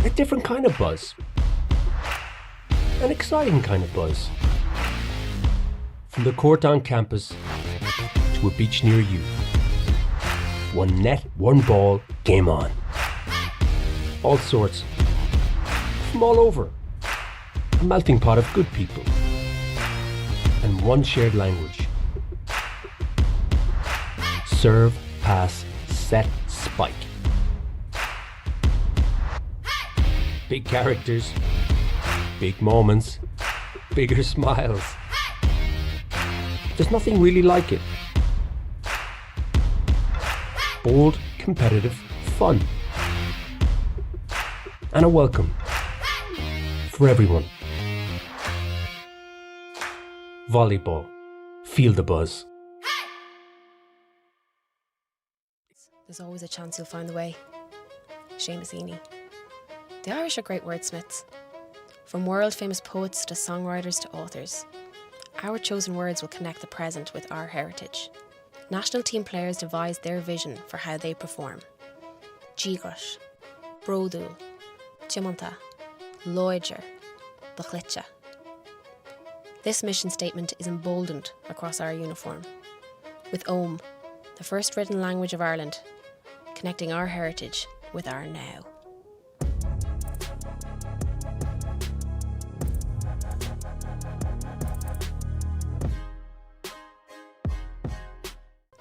A different kind of buzz. An exciting kind of buzz. From the court on campus to a beach near you. One net, one ball, game on. All sorts. From all over. A melting pot of good people. And one shared language. Serve, pass, set, spike. Big characters, big moments, bigger smiles. There's nothing really like it. Bold, competitive fun. And a welcome for everyone. Volleyball. Feel the buzz. There's always a chance you'll find the way. Seamus Heaney. The Irish are great wordsmiths. From world-famous poets to songwriters to authors. Our chosen words will connect the present with our heritage. National team players devise their vision for how they perform. Díogras, Brodúil, Diomanta, Loidir, Dachlitcha. This mission statement is emboldened across our uniform. With Ogham, the first written language of Ireland, connecting our heritage with our now.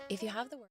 If you have the word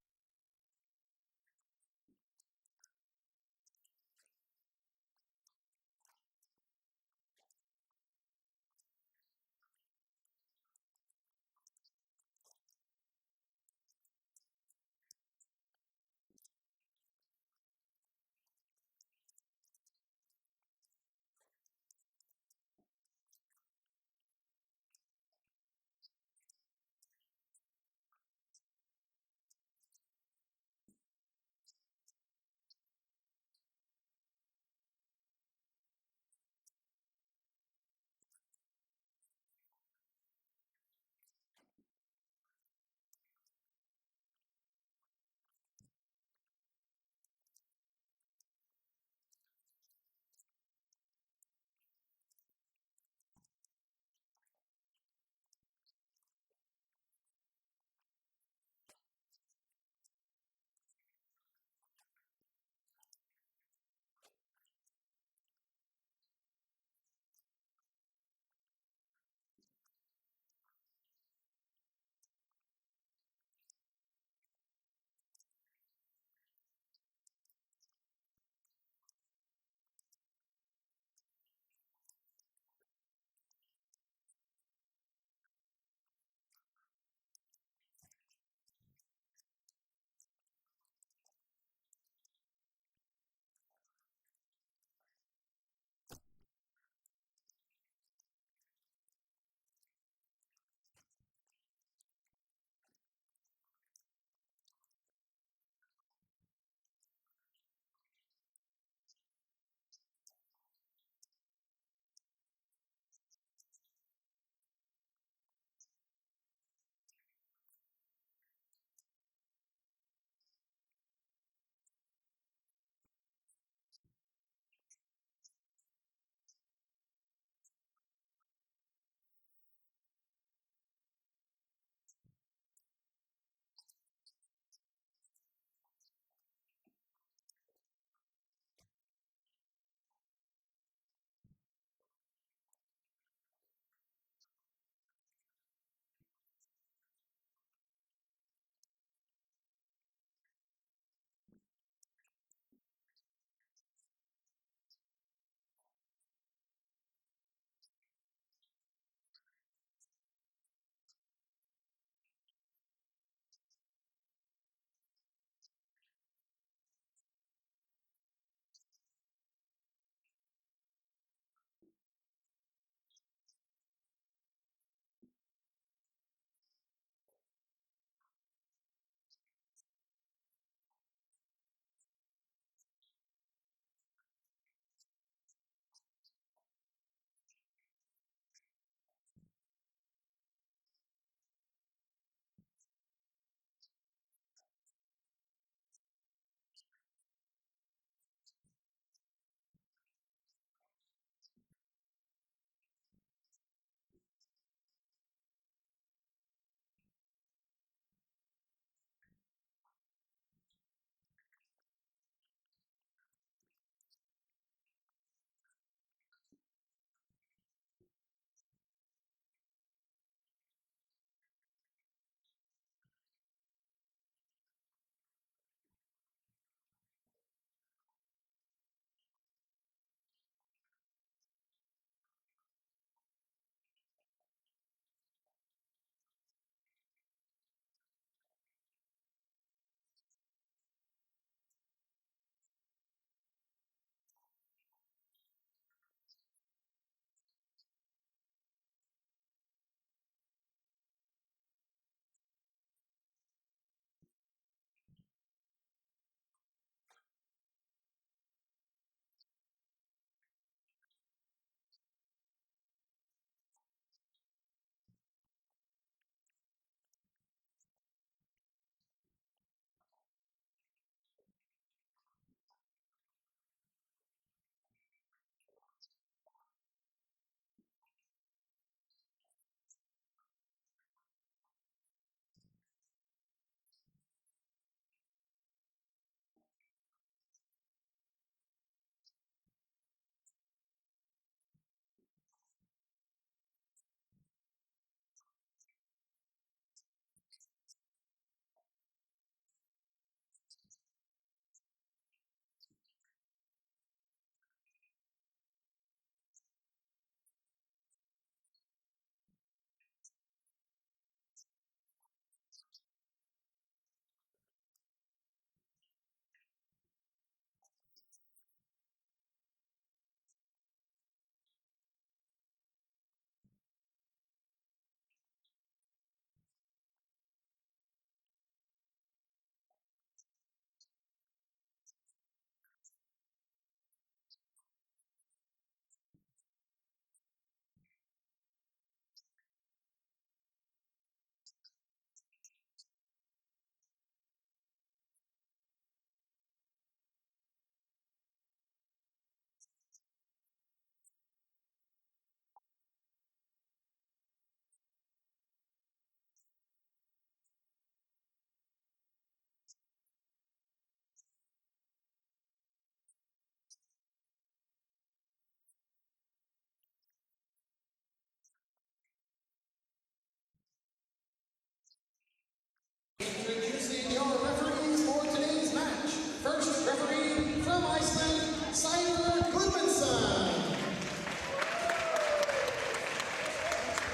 Introducing your referees for today's match. First referee from Iceland, Saimur Gudmundsson.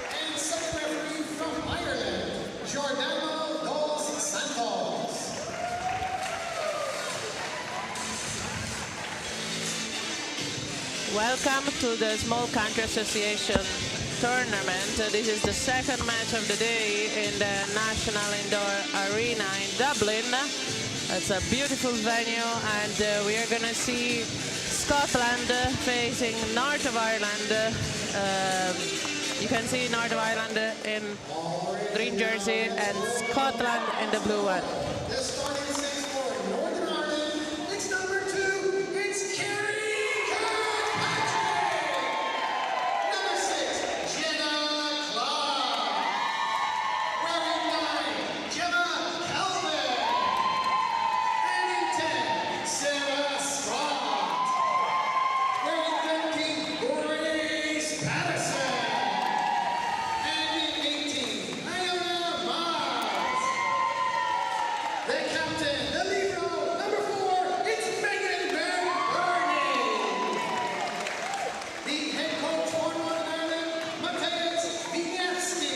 And second referee from Ireland, Giordano dos Santos. Welcome to the Small Country Association tournament. This is the second match of the day in the National Indoor Arena in Dublin. It's a beautiful venue, and we are going to see Scotland facing North of Ireland. You can see North of Ireland in green jersey and Scotland in the blue one. The starting six for Northern Ireland, it's number 2, it's Kerry Kirkpatrick. Number 6, Jenna Clark. Wearing 9, Gemma Calvin. And in 10, Sarah Scott. Wearing 13, Grace Patterson. And in 18, Iona Mars. The captain, the libero, number 4, it's Megan McBurney. The head coach for Northern Ireland, Mateusz Wieniawski.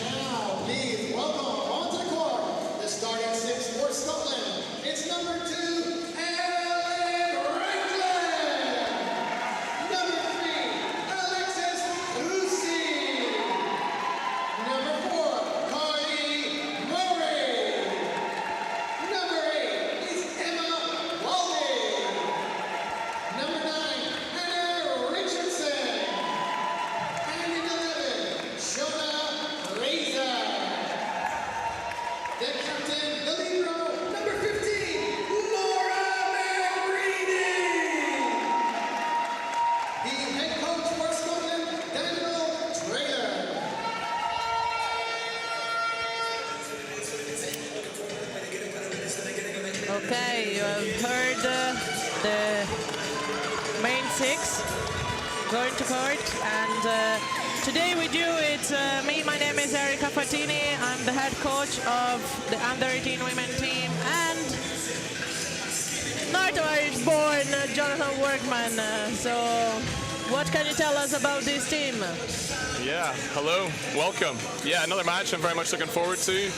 And now, please welcome onto the court the starting six for Scotland. It's number 2, Ellen Ragland. Number 3, Alexis Lucy. Number 4, Carly Murray. Number 8 is Emma Walden. Number 9, Hannah Richardson. And in 11, Shona Fraser. The captain, the libero, number 15, Laura McReady. The head coach for Scotland, Daniel Traylor. Okay, you have heard the main six going to court, and today with you it's me. My name is Erika Fatini. I'm the head coach of the under-18 women team, and North Irish born Jonathan Workman. So what can you tell us about this team? Yeah, hello, welcome. Yeah, another match I'm very much looking forward to.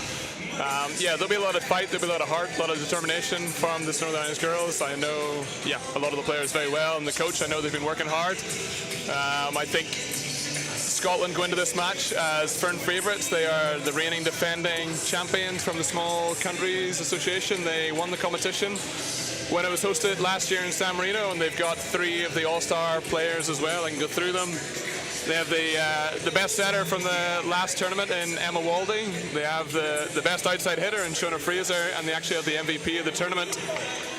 Yeah, there'll be a lot of fight, there'll be a lot of heart, a lot of determination from this Northern Irish girls. I know, yeah, a lot of the players very well, and the coach, I know they've been working hard. I think Scotland go into this match as firm favourites. They are the reigning defending champions from the Small Countries Association. They won the competition when it was hosted last year in San Marino, and they've got 3 of the all-star players as well. I can go through them. They have the best setter from the last tournament in Emma Walding. They have the best outside hitter in Shona Fraser, and they actually have the MVP of the tournament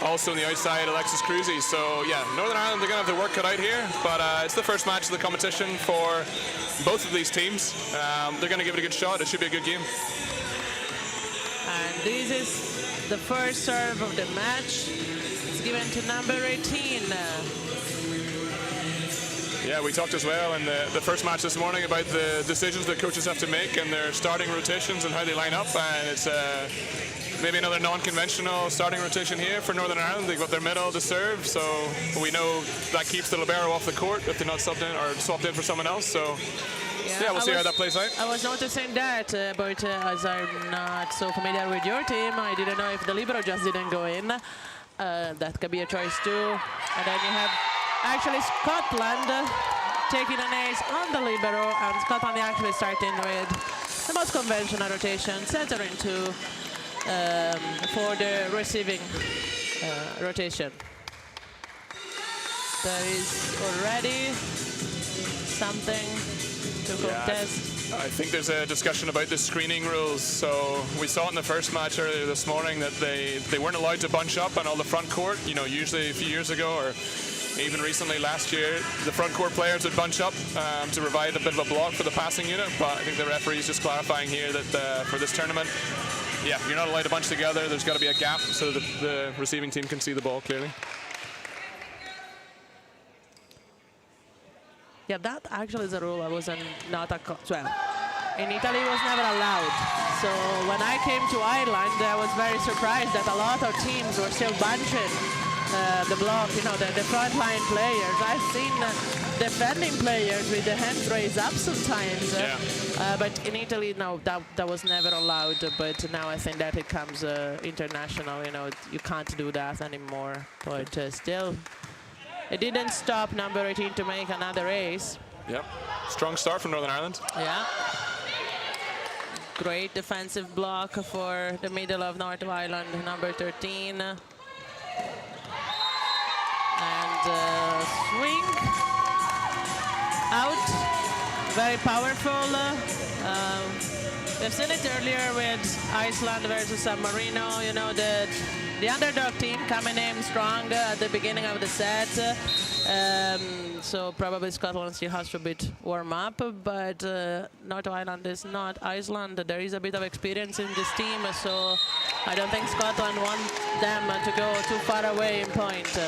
also on the outside, Alexis Cruzy. So yeah, Northern Ireland, they're going to have their work cut out here, but it's the first match of the competition for both of these teams. They're going to give it a good shot. It should be a good game. And this is the first serve of the match. It's given to number 18. Yeah, we talked as well in the first match this morning about the decisions that coaches have to make and their starting rotations and how they line up. And it's maybe another non-conventional starting rotation here for Northern Ireland. They've got their middle to serve, so we know that keeps the libero off the court if they're not subbed in or swapped in for someone else. So yeah, we'll see how that plays out. I was noticing that, but as I'm not so familiar with your team, I didn't know if the libero just didn't go in. That could be a choice too. And then you have actually Scotland taking an ace on the libero, and Scotland actually starting with the most conventional rotation, centering two for the receiving rotation. There is already something to contest. I think there's a discussion about the screening rules. So we saw it in the first match earlier this morning that they weren't allowed to bunch up on all the front court. You know, usually a few years ago or even recently last year, the front court players would bunch up to provide a bit of a block for the passing unit. But I think the referee's just clarifying here that for this tournament, yeah, you're not allowed to bunch together. There's got to be a gap so that the receiving team can see the ball clearly. Yeah, that actually is a rule I wasn't not well. In Italy, it was never allowed. So when I came to Ireland, I was very surprised that a lot of teams were still bunching the block, you know, the front line players. I've seen defending players with the hands raised up sometimes. But in Italy, no, that was never allowed. But now I think that it comes international, you know, you can't do that anymore. But still, it didn't stop number 18 to make another ace. Yep. Strong start from Northern Ireland. Yeah. Great defensive block for the middle of North Ireland, number 13. And swing out, very powerful. We've seen it earlier with Iceland versus San Marino. You know, the underdog team coming in strong at the beginning of the set. So probably Scotland still has to a bit warm up, but North Ireland is not Iceland. There is a bit of experience in this team, so I don't think Scotland wants them to go too far away in point.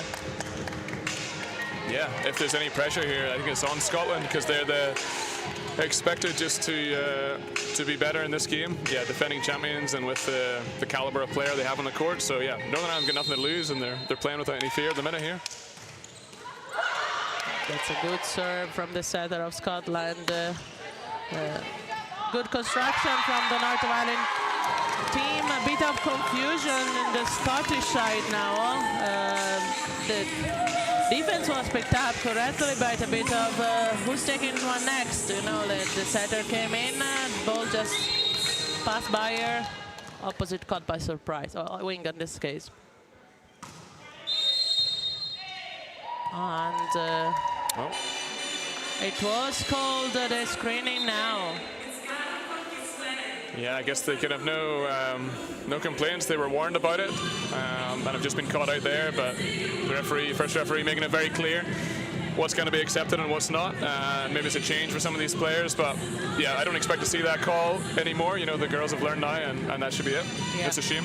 Yeah, if there's any pressure here, I think it's on Scotland because they're expected just to be better in this game. Yeah, defending champions and with the caliber of player they have on the court. So yeah, Northern Ireland got nothing to lose, and they're playing without any fear at the minute here. That's a good serve from the setter of Scotland. Good construction from the North Ireland team. A bit of confusion in the Scottish side now. The defense was picked up correctly, but a bit of who's taking one next. You know, the setter came in, ball just passed by her. Opposite caught by surprise, or wing in this case. And it was called the screening now. Yeah, I guess they could have no complaints. They were warned about it and have just been caught out there. But the first referee making it very clear what's going to be accepted and what's not. Maybe it's a change for some of these players, but yeah, I don't expect to see that call anymore. You know, the girls have learned now, and that should be it. Yeah. It's a shame.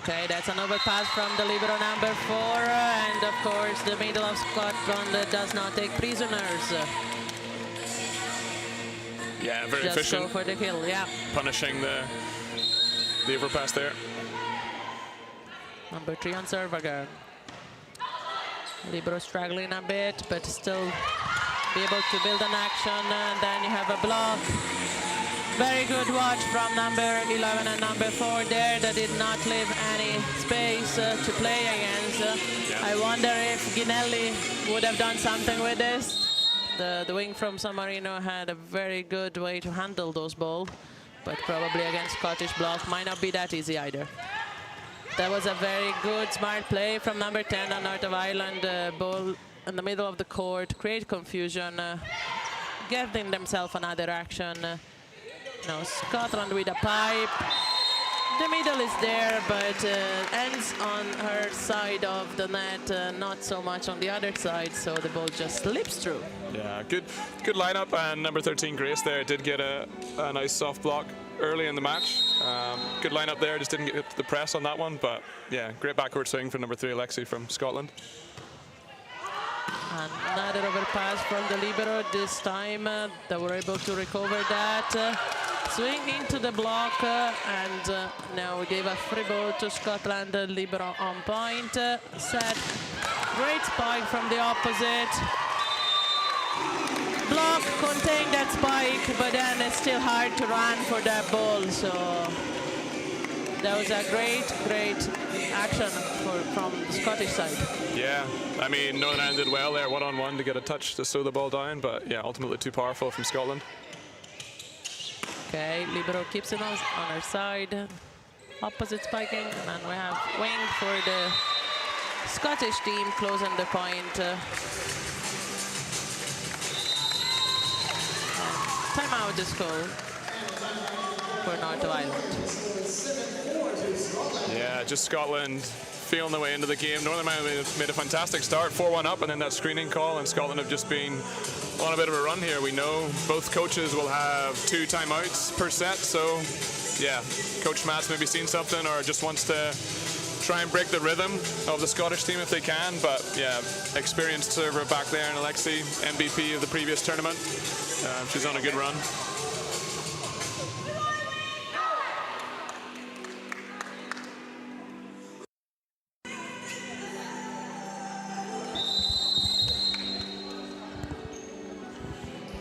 Okay, that's an overpass from the libero number 4, and of course the middle of Scotland does not take prisoners. Yeah, very just efficient. Go for the kill, yeah. Punishing the overpass there. Number 3 on serve again. Libero struggling a bit, but still be able to build an action, and then you have a block. Very good watch from number 11 and number 4 there. That did not leave any space to play against. I wonder if Ginelli would have done something with this. The wing from San Marino had a very good way to handle those balls, but probably against Scottish block might not be that easy either. That was a very good, smart play from number 10 on North of Ireland. Ball in the middle of the court, create confusion, getting themselves another action. Now Scotland with a pipe. The middle is there, but ends on her side of the net, not so much on the other side, so the ball just slips through. Yeah, good lineup, and number 13 Grace there did get a nice soft block early in the match. Good lineup there, just didn't get the press on that one, but yeah, great backward swing from number 3 Alexi from Scotland. And another overpass from the libero this time. They were able to recover that. Swing into the block, and now we gave a free ball to Scotland. Libero on point. Set. Great spike from the opposite. Block contained that spike, but then it's still hard to run for that ball. So that was a great action from the Scottish side. Yeah, I mean, Northern Ireland did well there, one-on-one to get a touch to slow the ball down, but yeah, ultimately too powerful from Scotland. Okay, libero keeps it on her side. Opposite spiking, and we have wing for the Scottish team closing the point. Timeout is called for North of Ireland. Yeah, just Scotland feeling their way into the game. Northern Ireland made a fantastic start, 4-1 up, and then that screening call, and Scotland have just been on a bit of a run here. We know both coaches will have 2 timeouts per set, so yeah, Coach Matt's maybe seen something or just wants to try and break the rhythm of the Scottish team if they can. But yeah, experienced server back there in Alexi, MVP of the previous tournament. She's on a good run.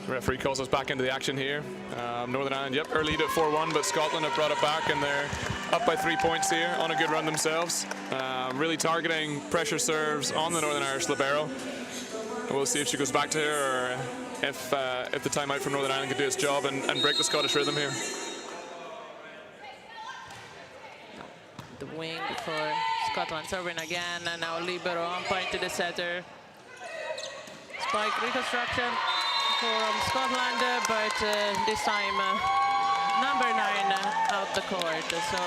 The referee calls us back into the action here. Northern Ireland, yep, early lead at 4-1, but Scotland have brought it back and they're up by 3 points here, on a good run themselves. Really targeting pressure serves on the Northern Irish libero. We'll see if she goes back to her, or if the timeout from Northern Ireland can do its job and break the Scottish rhythm here. The wing for Scotland serving again, and now libero on point to the setter. Spike reconstruction from Scotland, but this time number 9 out the court. So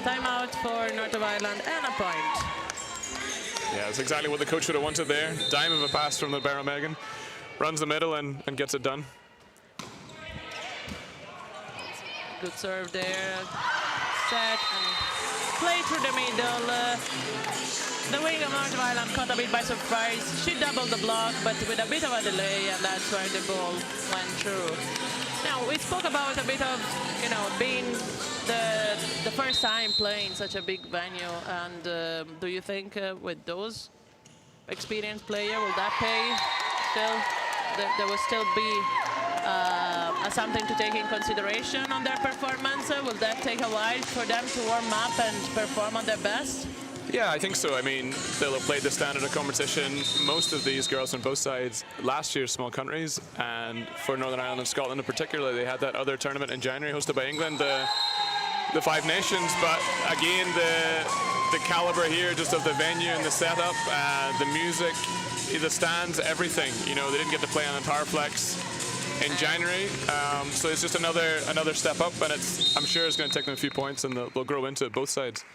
timeout for North of Ireland and a point. Yeah, that's exactly what the coach would have wanted there. Dime of a pass from the libero Megan. Runs the middle and gets it done. Good serve there. Set and play through the middle. The wing of North of Ireland caught a bit by surprise. She doubled the block, but with a bit of a delay, and that's where the ball went through. Now, we spoke about a bit of, you know, being the first time playing such a big venue, and do you think with those experienced players, will that pay still? There will still be something to take in consideration on their performance? Will that take a while for them to warm up and perform on their best? Yeah, I think so. I mean, they'll have played the standard of competition. Most of these girls on both sides last year's small countries, and for Northern Ireland and Scotland in particular, they had that other tournament in January hosted by England, the Five Nations. But again, the caliber here, just of the venue and the setup, the music, the stands, everything. You know, they didn't get to play on Entireflex in January, so it's just another step up, and I'm sure it's going to take them a few points, and they'll grow into it, both sides.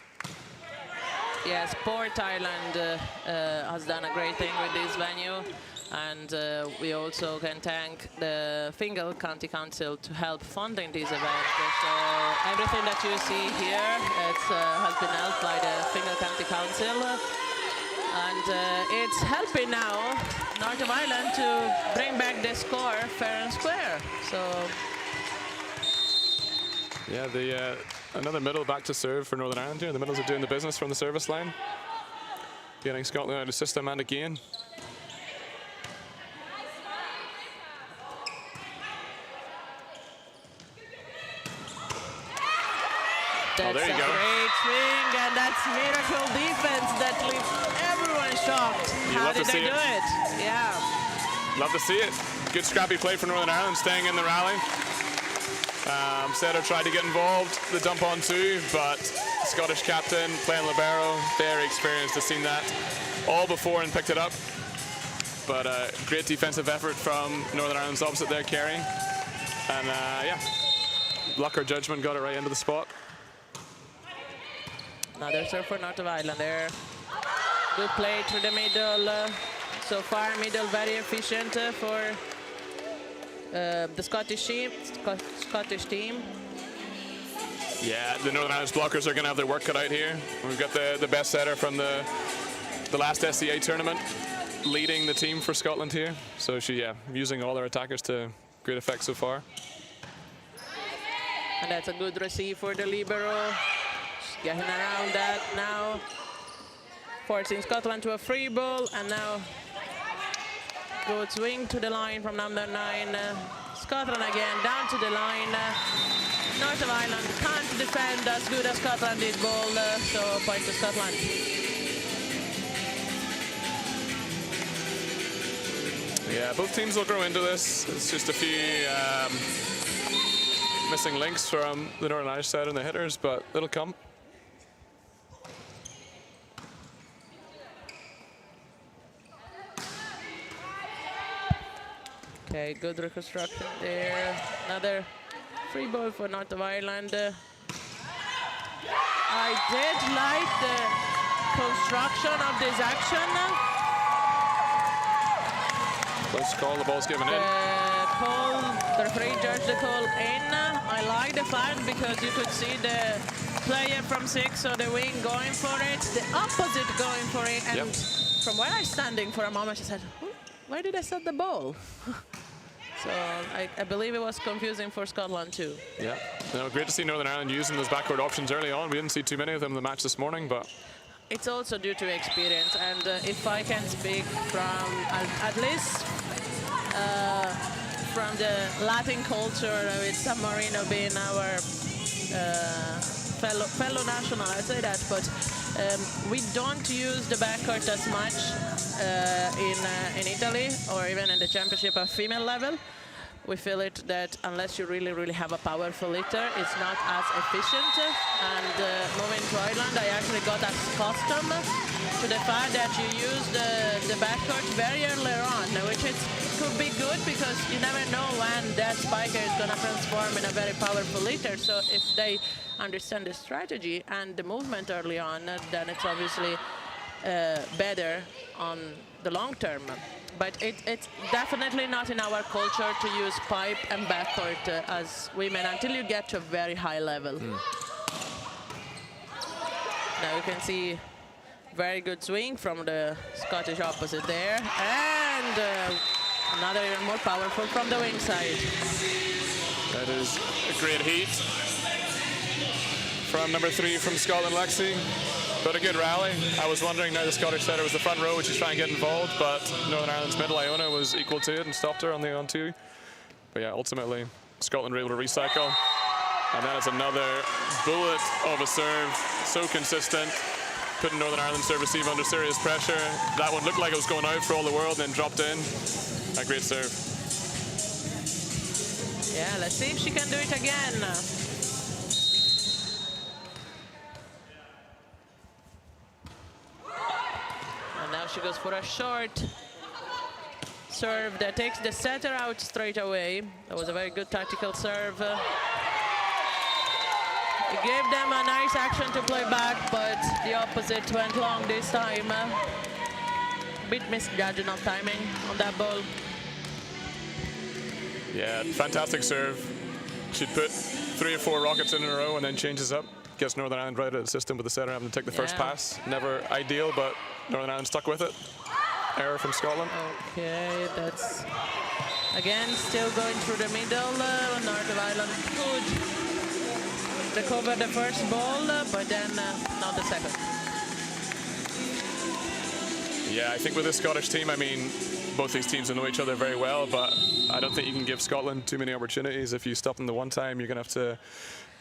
Yes, Port Ireland has done a great thing with this venue, and we also can thank the Fingal County Council to help funding this event. So everything that you see here has been helped by the Fingal County Council, and it's helping now North of Ireland to bring back the score fair and square. So yeah, another middle back to serve for Northern Ireland here. The middles are doing the business from the service line, getting Scotland out of the system and again. That's there you a go. great swing, and that's miracle defense that leaves everyone shocked. How did they do it? Yeah. Love to see it. Good scrappy play for Northern Ireland, staying in the rally. Setter tried to get involved, the dump on too, but Scottish captain playing libero, very experienced, has seen that all before and picked it up. But great defensive effort from Northern Ireland's opposite there, Kerry. And yeah, luck or judgment got it right into the spot. Another serve for North of Ireland there. Good play through the middle. So far, middle very efficient for the Scottish team. Yeah, the Northern Irish blockers are going to have their work cut out here. We've got the best setter from the last SCA tournament leading the team for Scotland here. So she, using all their attackers to great effect so far. And that's a good receive for the libero. Getting around that now. Forcing Scotland to a free ball, and now good swing to the line from number 9. Scotland again down to the line. North of Ireland can't defend as good as Scotland did ball, so point to Scotland. Yeah, both teams will grow into this. It's just a few missing links from the Northern Irish side and the hitters, but it'll come. Okay, good reconstruction there. Another free ball for North of Ireland. I did like the construction of this action. Close call, the ball's given in. The referee judged the call in. I like the fact because you could see the player from 6, so the wing going for it, the opposite going for it, and from where I'm standing for a moment, I said, where did I set the ball? So I believe it was confusing for Scotland too. Yeah, no, great to see Northern Ireland using those backcourt options early on. We didn't see too many of them in the match this morning, but it's also due to experience, and if I can speak from at least from the Latin culture, with San Marino being our fellow national, I say that, but we don't use the backcourt as much in Italy or even in the championship at female level. We feel it that unless you really have a powerful hitter, it's not as efficient. And moving to Ireland, I actually got accustomed to the fact that you use the backcourt very early on, which could be good because you never know when that spiker is going to transform in a very powerful hitter. So if they understand the strategy and the movement early on, then it's obviously better on the long term. But it's definitely not in our culture to use pipe and backcourt as women until you get to a very high level. Now you can see very good swing from the Scottish opposite there, and another even more powerful from the wing side. that is a great heat from number 3 from Scotland, Lexi. But a good rally. I was wondering, now the Scottish setter was the front row, which is trying to get involved, but Northern Ireland's middle, Iona, was equal to it and stopped her on the on-2. But yeah, ultimately, Scotland were able to recycle. And that is another bullet of a serve, so consistent, putting Northern Ireland serve receive under serious pressure. That one looked like it was going out for all the world and then dropped in. A great serve. Yeah, let's see if she can do it again. Now she goes for a short serve that takes the setter out straight away. That was a very good tactical serve. It gave them a nice action to play back, but the opposite went long this time. A bit misjudging on timing on that ball. Yeah, fantastic serve. She'd put 3 or 4 rockets in a row and then changes up. Gets Northern Ireland right out of the system with the setter having to take the first pass. Never ideal, but Northern Ireland stuck with it. Error from Scotland. Okay, that's again still going through the middle. Northern Ireland could recover the first ball, but then not the second. Yeah, I think with the Scottish team, I mean, both these teams know each other very well, but I don't think you can give Scotland too many opportunities. If you stop them the one time, you're going to have to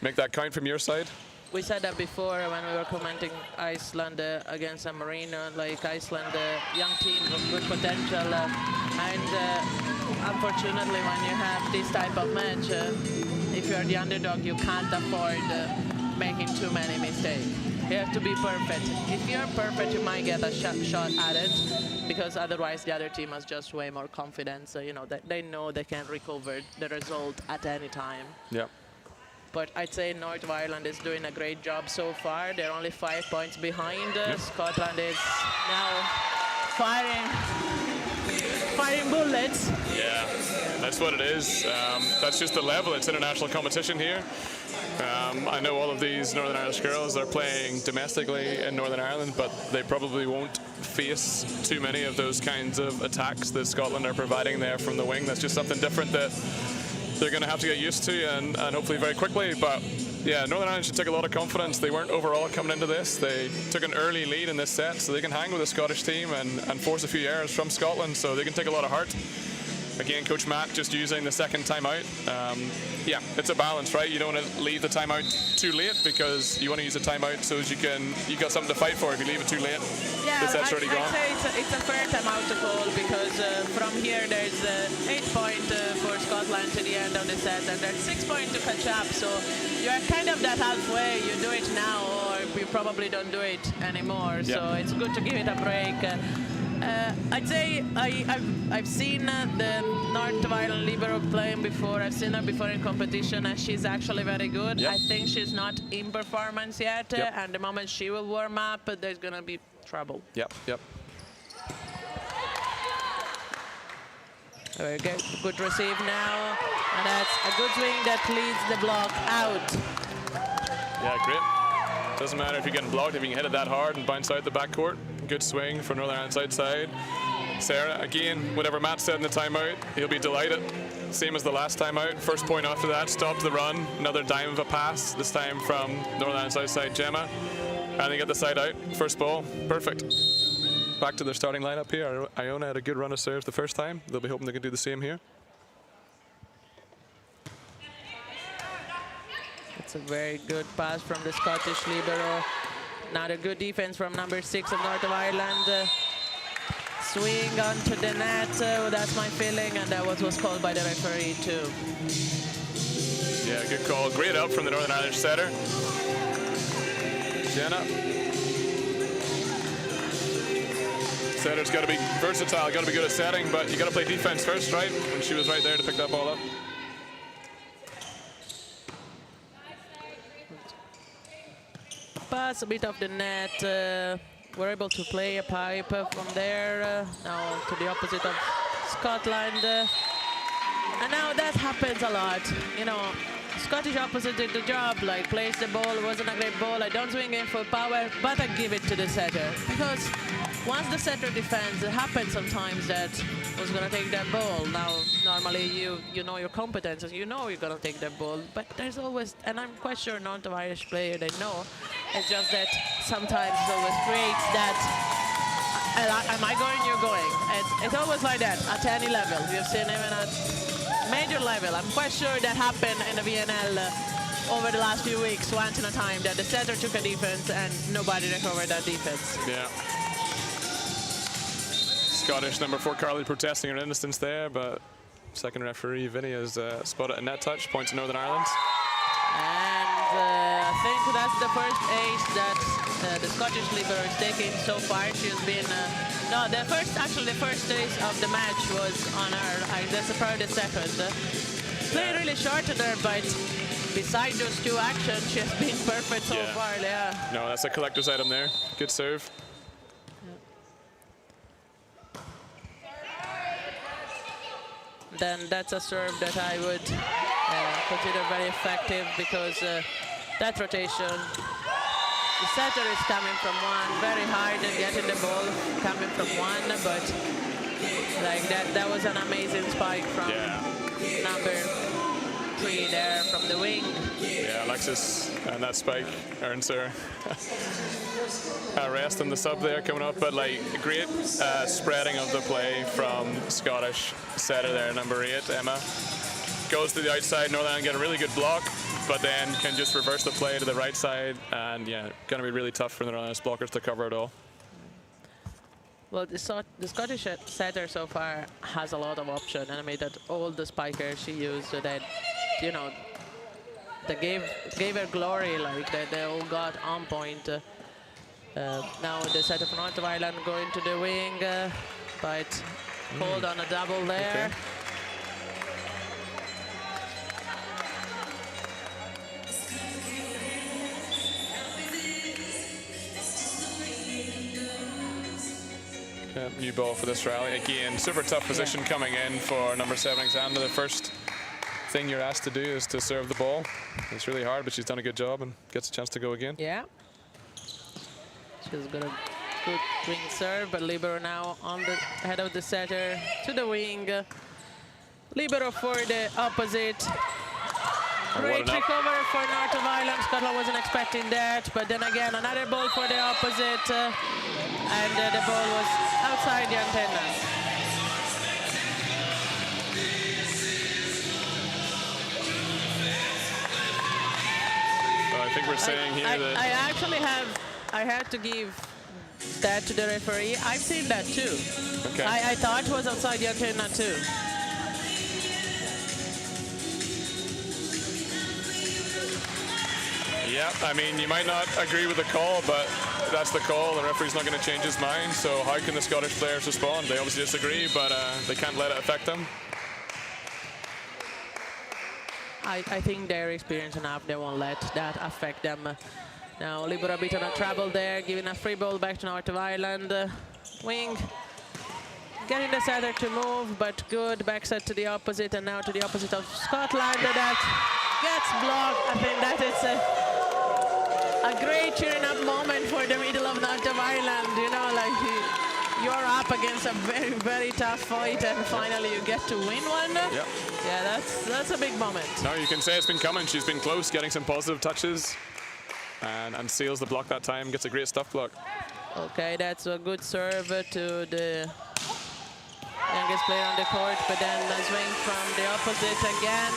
make that count from your side. We said that before when we were commenting Iceland against San Marino, like Iceland, young team with good potential, and unfortunately when you have this type of match, if you're the underdog, you can't afford making too many mistakes. You have to be perfect. If you're perfect, you might get a shot at it, because otherwise the other team has just way more confidence. So, you know, they know they can recover the result at any time. Yeah. But I'd say North Ireland is doing a great job so far. They're only 5 points behind. Scotland is now firing bullets. Yeah, that's what it is. That's just the level. It's international competition here. I know all of these Northern Irish girls are playing domestically in Northern Ireland, but they probably won't face too many of those kinds of attacks that Scotland are providing there from the wing. That's just something different that they're going to have to get used to, and hopefully very quickly. But yeah, Northern Ireland should take a lot of confidence. They weren't overall coming into this. They took an early lead in this set, so they can hang with the Scottish team and force a few errors from Scotland, so they can take a lot of heart. Again, Coach Mack just using the second timeout. Yeah, it's a balance, right? You don't want to leave the timeout too late, because you want to use the timeout so as you got something to fight for. If you leave it too late, the set's already gone. I'd say it's a fair timeout to call, because from here there's 8 points for Scotland to the end of the set, and there's 6 points to catch up. So you're kind of that halfway. You do it now, or you probably don't do it anymore. Yep. So it's good to give it a break. I'd say I've seen the North Ireland libero playing before. I've seen her before in competition, and she's actually very good. Yep. I think she's not in performance yet, and the moment she will warm up, there's going to be trouble. Yep. Very good. Good receive now, and that's a good swing that leads the block out. Yeah, great. Doesn't matter if you're getting blocked, if you can hit it that hard and bounce out the backcourt. Good swing for Northern Ireland's outside. Sarah, again, whatever Matt said in the timeout, he'll be delighted. Same as the last timeout. First point after that, stopped the run. Another dime of a pass, this time from Northern Ireland's outside Gemma. And they get the side out. First ball, perfect. Back to their starting lineup here. Iona had a good run of serves the first time. They'll be hoping they can do the same here. It's a very good pass from the Scottish libero. Not a good defense from number 6 of North of Ireland. Swing onto the net, that's my feeling, and that was called by the referee too. Yeah, good call. Great help from the Northern Irish setter. Jenna. Setter's got to be versatile, got to be good at setting, but you got to play defense first, right? And she was right there to pick that ball up. Pass a bit off the net. We're able to play a pipe from there. Now to the opposite of Scotland. And now that happens a lot. You know, Scottish opposite did the job, like plays the ball, it wasn't a great ball. I don't swing in for power, but I give it to the setter. Because once the setter defends, it happens sometimes that who's going to take that ball. Now, normally you know your competence, you know you're going to take that ball, but there's always, and I'm quite sure not the Irish player, they know, it's just that sometimes it always creates that, am I going, you're going. It's always like that at any level. We've seen even at major level. I'm quite sure that happened in the VNL over the last few weeks, once in a time, that the setter took a defense and nobody recovered that defense. Yeah. Scottish number 4 Carly protesting her innocence there, but second referee Vinny has spotted a net touch, point to Northern Ireland. And I think that's the first ace that the Scottish libero is taking so far. She's been, no, the first ace of the match was on her. That's probably the second. Played really short to her, but beside those two actions, she's been perfect so far. Yeah. No, that's a collector's item there. Good serve. Then that's a serve that I would consider very effective, because that rotation, the setter is coming from one, very hard and getting the ball coming from one, but like that was an amazing spike from number 3 there from the wing. Yeah, Alexis, and that spike earns her a rest on the sub there coming up, but like great spreading of the play from Scottish setter there, number 8, Emma. Goes to the outside, Northern Ireland get a really good block, but then can just reverse the play to the right side, and yeah, gonna be really tough for the Northern Irish blockers to cover it all. Well, the Scottish setter so far has a lot of option, and I mean that all the spikers she used, so that, you know, they gave her glory, like that they all got on point. Now the setter from North of Ireland going to the wing, but hold on a double there. Okay. New ball for this rally. Again, super tough position coming in for number 7, Alexander. The first thing you're asked to do is to serve the ball. It's really hard, but she's done a good job and gets a chance to go again. Yeah. She's got a good wing serve, but libero now on the head of the setter to the wing. Libero for the opposite. Great recovery for North of Ireland. Scotland wasn't expecting that, but then again, another ball for the opposite, and the ball was outside the antenna. So I think we're saying here that I actually had to give that to the referee. I've seen that too. Okay. I thought it was outside the antenna too. Yeah, I mean, you might not agree with the call, but that's the call. The referee's not going to change his mind. So how can the Scottish players respond? They obviously disagree, but they can't let it affect them. I think they're experienced enough. They won't let that affect them. Now, libero a bit on a trouble there, giving a free ball back to North of Ireland. Wing getting the setter to move, but good back set to the opposite, and now to the opposite of Scotland. That gets blocked. I think that is a great cheering up moment for the middle of Northern Ireland. You know, like you're up against a very, very tough fight, and finally you get to win one. Yeah. Yeah, that's a big moment. No, you can say it's been coming. She's been close, getting some positive touches, and seals the block that time. Gets a great stuff block. Okay, that's a good serve to the youngest player on the court, but then a swing from the opposite again.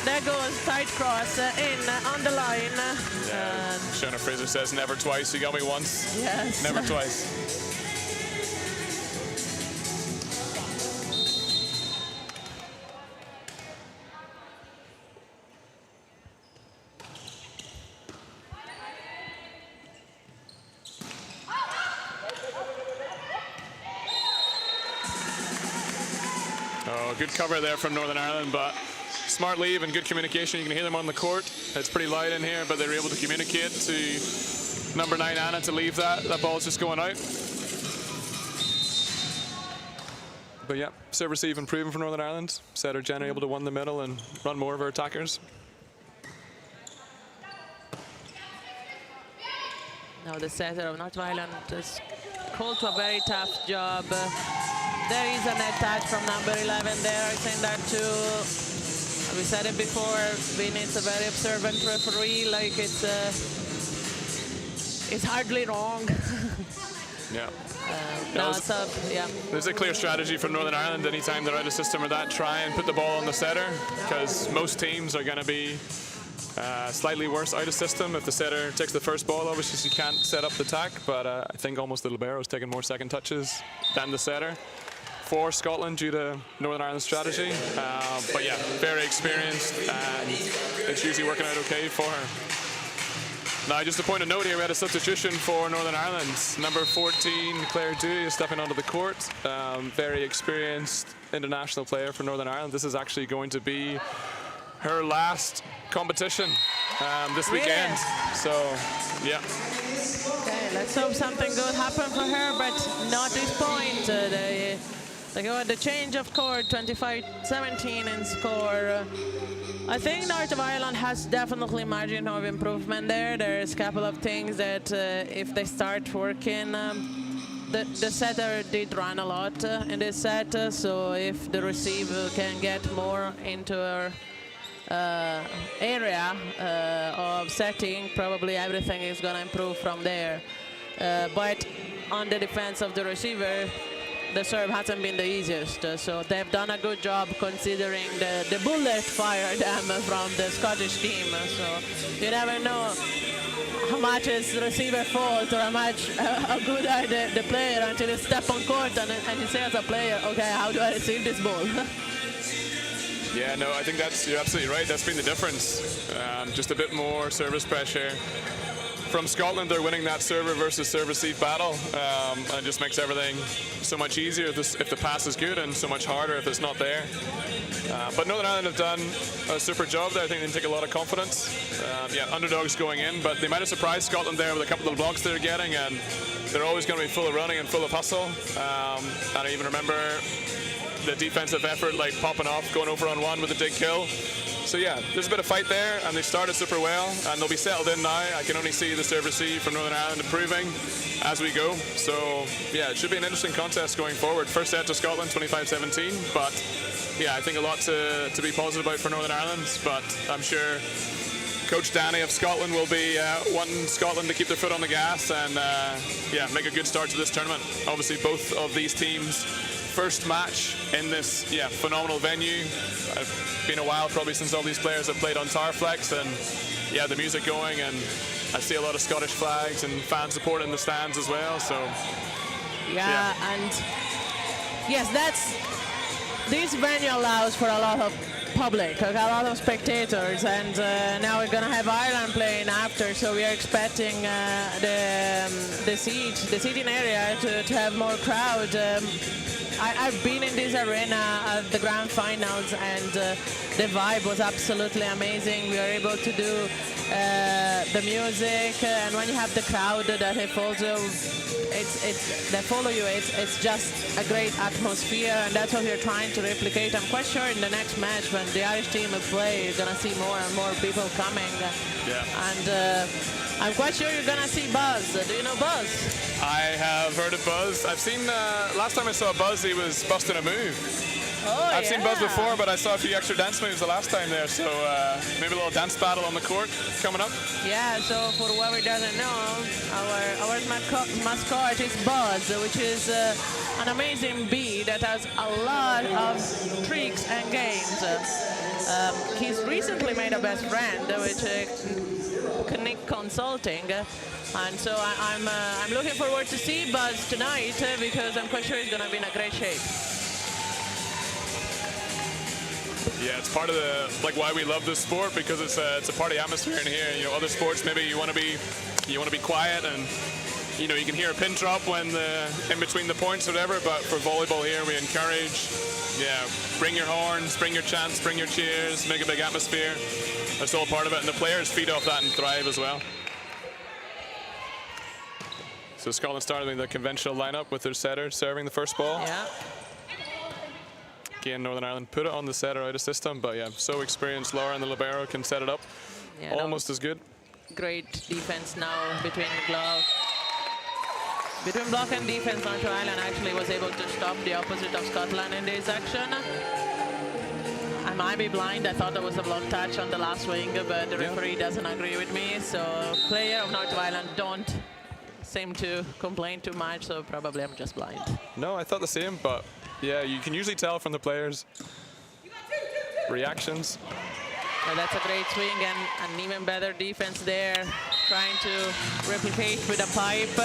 There goes tight cross in on the line. Yeah. Shona Fraser says, never twice. You got me once. Yes. Never twice. Oh, good cover there from Northern Ireland, but smart leave and good communication. You can hear them on the court. It's pretty loud in here, but they were able to communicate to number 9 Anna to leave that. That ball's just going out. But yeah, serve receive improving for Northern Ireland. Setter Jenner able to win the middle and run more of her attackers. Now the setter of North Ireland is called to a very tough job. There is a net touch from number 11 there. I think that too. We said it before. We need a very observant referee. Like it's hardly wrong. Yeah. No, so yeah. There's a clear strategy from Northern Ireland. Anytime they're out of system or that, try and put the ball on the setter, because most teams are going to be slightly worse out of system. If the setter takes the first ball, obviously she can't set up the attack, but I think almost the libero's taking more second touches than the setter for Scotland due to Northern Ireland's strategy. But yeah, very experienced, and it's usually working out okay for her. Now, just a point of note here, we had a substitution for Northern Ireland. Number 14, Claire Dewey, is stepping onto the court. Very experienced international player for Northern Ireland. This is actually going to be her last competition this weekend. So, yeah. Okay, let's hope something good happens for her, but not this point. They go at the change of court, 25-17 in score. I think Northern Ireland has definitely margin of improvement there. There's a couple of things that if they start working, the setter did run a lot in this set, so if the receiver can get more into her area of setting, probably everything is going to improve from there. But on the defense of the receiver, the serve hasn't been the easiest, so they've done a good job considering the bullet fire them from the Scottish team. So you never know how much is the receiver fault or how good are the player until you step on court and you say as a player, okay, how do I receive this ball? Yeah, no, I think you're absolutely right. That's been the difference. Just a bit more service pressure. From Scotland, they're winning that server versus serve receive battle, and it just makes everything so much easier if the pass is good, and so much harder if it's not there. But Northern Ireland have done a super job there. I think they take a lot of confidence. Yeah, underdogs going in, but they might have surprised Scotland there with a couple of blocks they're getting, and they're always going to be full of running and full of hustle. And I even remember the defensive effort, like popping off, going over on one with a dig kill. So yeah, there's a bit of fight there, and they started super well, and they'll be settled in now. I can only see the serve receive from Northern Ireland improving as we go. So yeah, it should be an interesting contest going forward. First set to Scotland, 25-17, but yeah, I think a lot to be positive about for Northern Ireland, but I'm sure Coach Danny of Scotland will be wanting Scotland to keep their foot on the gas and yeah, make a good start to this tournament. Obviously, both of these teams' first match in this phenomenal venue. It's been a while probably since all these players have played on Tarflex, and yeah, the music going, and I see a lot of Scottish flags and fan support in the stands as well. So yeah. And yes, this venue allows for a lot of public, a lot of spectators, and now we're gonna have Ireland playing after, so we are expecting the seating area to have more crowd. I've been in this arena at the grand finals, and the vibe was absolutely amazing. We were able to do the music, and when you have the crowd that they follow, they follow you. It's just a great atmosphere, and that's what we're trying to replicate. I'm quite sure in the next match, when the Irish team will play, you're gonna see more and more people coming. Yeah. And I'm quite sure you're gonna see Buzz. Do you know Buzz? I have heard of Buzz. I've seen, last time I saw Buzz, he was busting a move. Oh, I've seen Buzz yeah. before, but I saw a few extra dance moves the last time there, so maybe a little dance battle on the court coming up. Yeah, so for whoever doesn't know, our mascot is Buzz, which is an amazing bee that has a lot of tricks and games. He's recently made a best friend, which Nick Consulting, and so I'm looking forward to see Buzz tonight because I'm quite sure he's gonna be in a great shape. Yeah, it's part of the why we love this sport, because it's a party atmosphere in here. You know, other sports maybe you want to be quiet, and you know you can hear a pin drop when in between the points or whatever. But for volleyball here, we encourage, bring your horns, bring your chants, bring your cheers, make a big atmosphere. That's all part of it, and the players feed off that and thrive as well. So Scotland starting the conventional lineup with their setter serving the first ball. Yeah. Again, Northern Ireland put it on the setter out of system, but yeah, so experienced. Laura and the libero can set it up almost as good. Great defense now between block and defense. Northern Ireland actually was able to stop the opposite of Scotland in this action. I might be blind. I thought there was a block touch on the last wing, but the referee doesn't agree with me. So player of Northern Ireland don't seem to complain too much, so probably I'm just blind. No, I thought the same, but yeah, you can usually tell from the players' reactions. Well, that's a great swing and an even better defense there, trying to replicate with a pipe.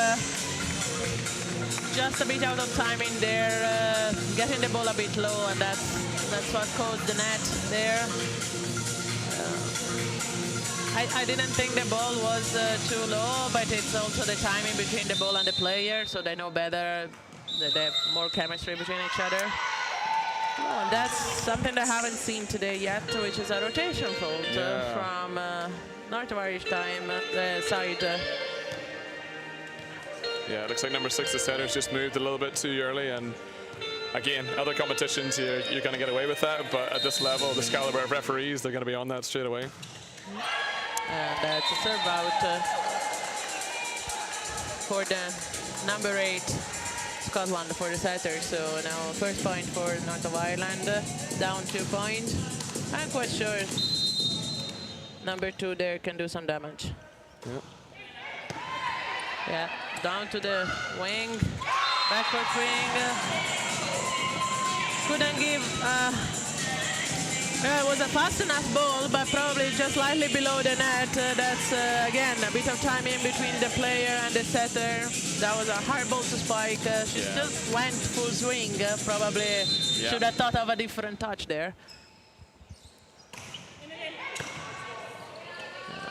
Just a bit out of timing there, getting the ball a bit low, and that's what caused the net there. I didn't think the ball was too low, but it's also the timing between the ball and the player, so they know better. They have more chemistry between each other. Oh, and that's something I haven't seen today yet, which is a rotation fault from North Irish time side. Yeah, it looks like number 6, the setter's just moved a little bit too early, and again, other competitions you're going to get away with that, but at this level, this caliber of referees, they're going to be on that straight away. And it's a serve out for the number 8. Scotland for the setter, so now first point for North of Ireland, down 2 points. I'm quite sure number 2 there can do some damage. Yep. Yeah, down to the wing, backward swing. Couldn't give. It was a fast enough ball, but probably just slightly below the net. That's, again, a bit of time in between the player and the setter. That was a hard ball to spike. She still went full swing. Probably should have thought of a different touch there.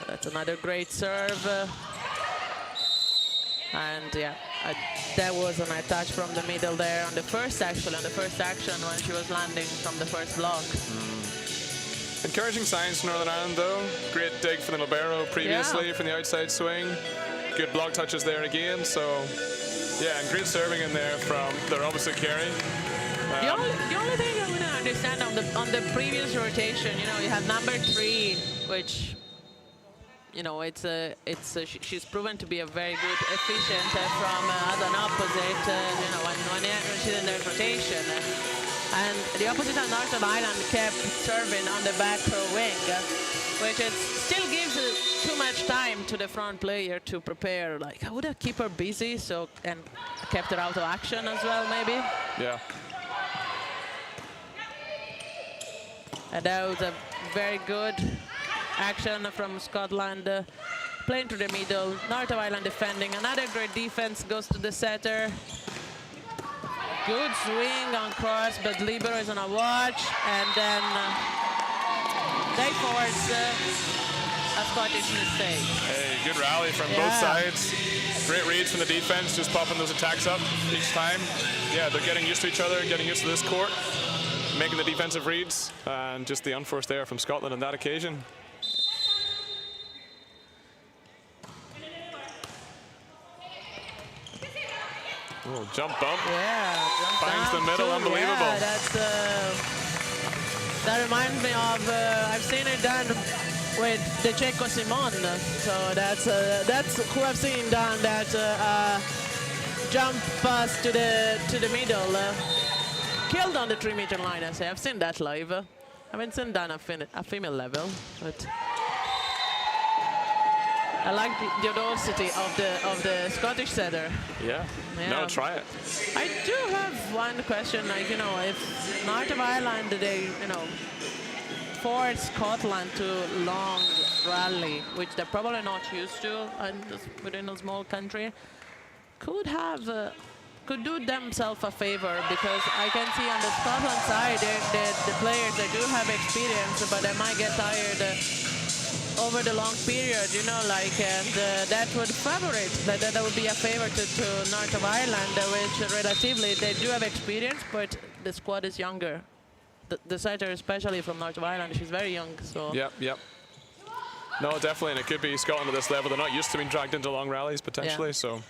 That's another great serve. And, yeah, that was a nice touch from the middle there on the first action when she was landing from the first block. Encouraging signs for Northern Ireland, though. Great dig from the libero previously from the outside swing. Good block touches there again. So, yeah, and great serving in there from their opposite Kerry. The only thing I wouldn't understand on the previous rotation, you know, you have number 3, which, you know, she's proven to be a very good efficient from as an opposite. You know, when she's in the rotation. And the opposite of North of Ireland kept serving on the back row wing, which still gives too much time to the front player to prepare. Like, I would have kept her busy, and kept her out of action as well, maybe. Yeah. And that was a very good action from Scotland, playing to the middle. North of Ireland defending. Another great defense goes to the setter. Good swing on cross, but libero is on a watch, and then they force a Scottish mistake. Hey, good rally from both sides. Great reads from the defense, just popping those attacks up each time. Yeah, they're getting used to each other, getting used to this court, making the defensive reads, and just the unforced error from Scotland on that occasion. Oh, jump bump. Yeah, Finds the middle, unbelievable. Yeah, that reminds me of, I've seen it done with the Checo Simon. So that's who I've seen done that jump pass to the middle. Killed on the 3-meter line, I say. I've seen that live. I haven't seen done a female level, but I like the audacity of the Scottish setter. Yeah. No, try it. I do have one question, like, if North of Ireland, they, force Scotland to long rally, which they're probably not used to within a small country, could do themselves a favor, because I can see on the Scotland side, the players, they do have experience, but they might get tired over the long period, and that would favorite, that would be a favor to North of Ireland, which relatively, they do have experience, but the squad is younger. The setter, especially from North of Ireland, she's very young, so... Yep. No, definitely, and it could be Scotland at this level. They're not used to being dragged into long rallies, potentially, so...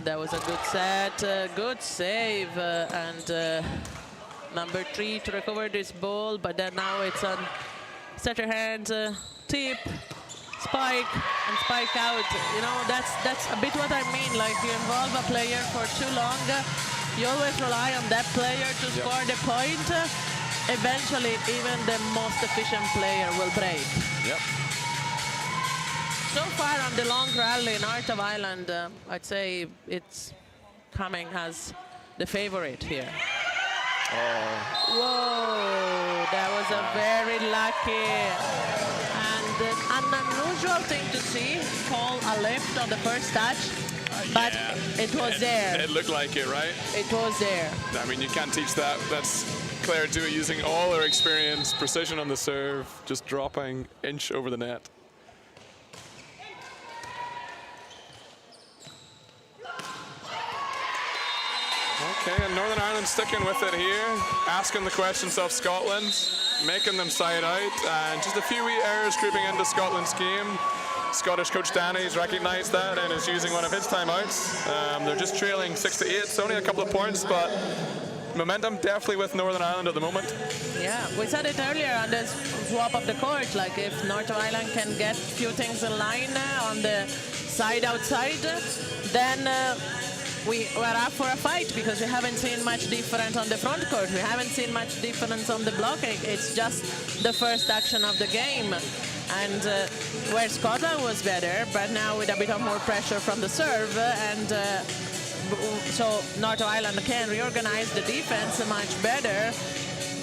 That was a good set, good save, and number 3 to recover this ball, but then now it's on setter hand, tip, spike, and spike out. That's a bit what I mean, like you involve a player for too long, you always rely on that player to score the point. Eventually, even the most efficient player will break. Yep. So far on the long rally, North of Ireland, I'd say it's coming as the favorite here. Oh. Whoa, that was a very lucky and an unusual thing to see, call a lift on the first touch, but it was there. It looked like it, right? It was there. I mean, you can't teach that. That's Claire Dewey using all her experience, precision on the serve, just dropping inch over the net. Okay, and Northern Ireland sticking with it here, asking the questions of Scotland, making them side out, and just a few wee errors creeping into Scotland's game. Scottish coach Danny's recognised that and is using one of his timeouts. They're just trailing 6-8, it's only a couple of points, but momentum definitely with Northern Ireland at the moment. Yeah, we said it earlier on the swap of the court, like if North of Ireland can get a few things in line on the side outside, then we're up for a fight, because we haven't seen much difference on the front court. We haven't seen much difference on the blocking. It's just the first action of the game. And where Scotland was better, but now with a bit of more pressure from the serve, and so North of Ireland can reorganize the defense much better.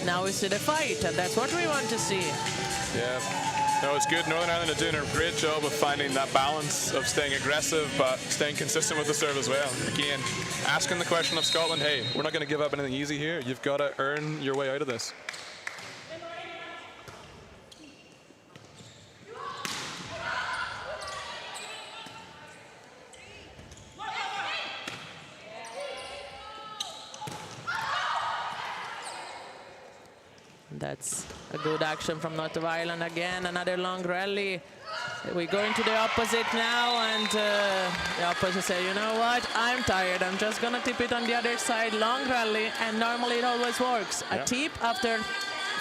Now we see the fight, and that's what we want to see. Yeah. No, it's good. Northern Ireland are doing a great job of finding that balance of staying aggressive but staying consistent with the serve as well. Again, asking the question of Scotland, hey, we're not going to give up anything easy here. You've got to earn your way out of this. That's a good action from North of Ireland again. Another long rally. We go into the opposite now, and the opposite say, you know what, I'm tired. I'm just going to tip it on the other side. Long rally, and normally it always works. A tip after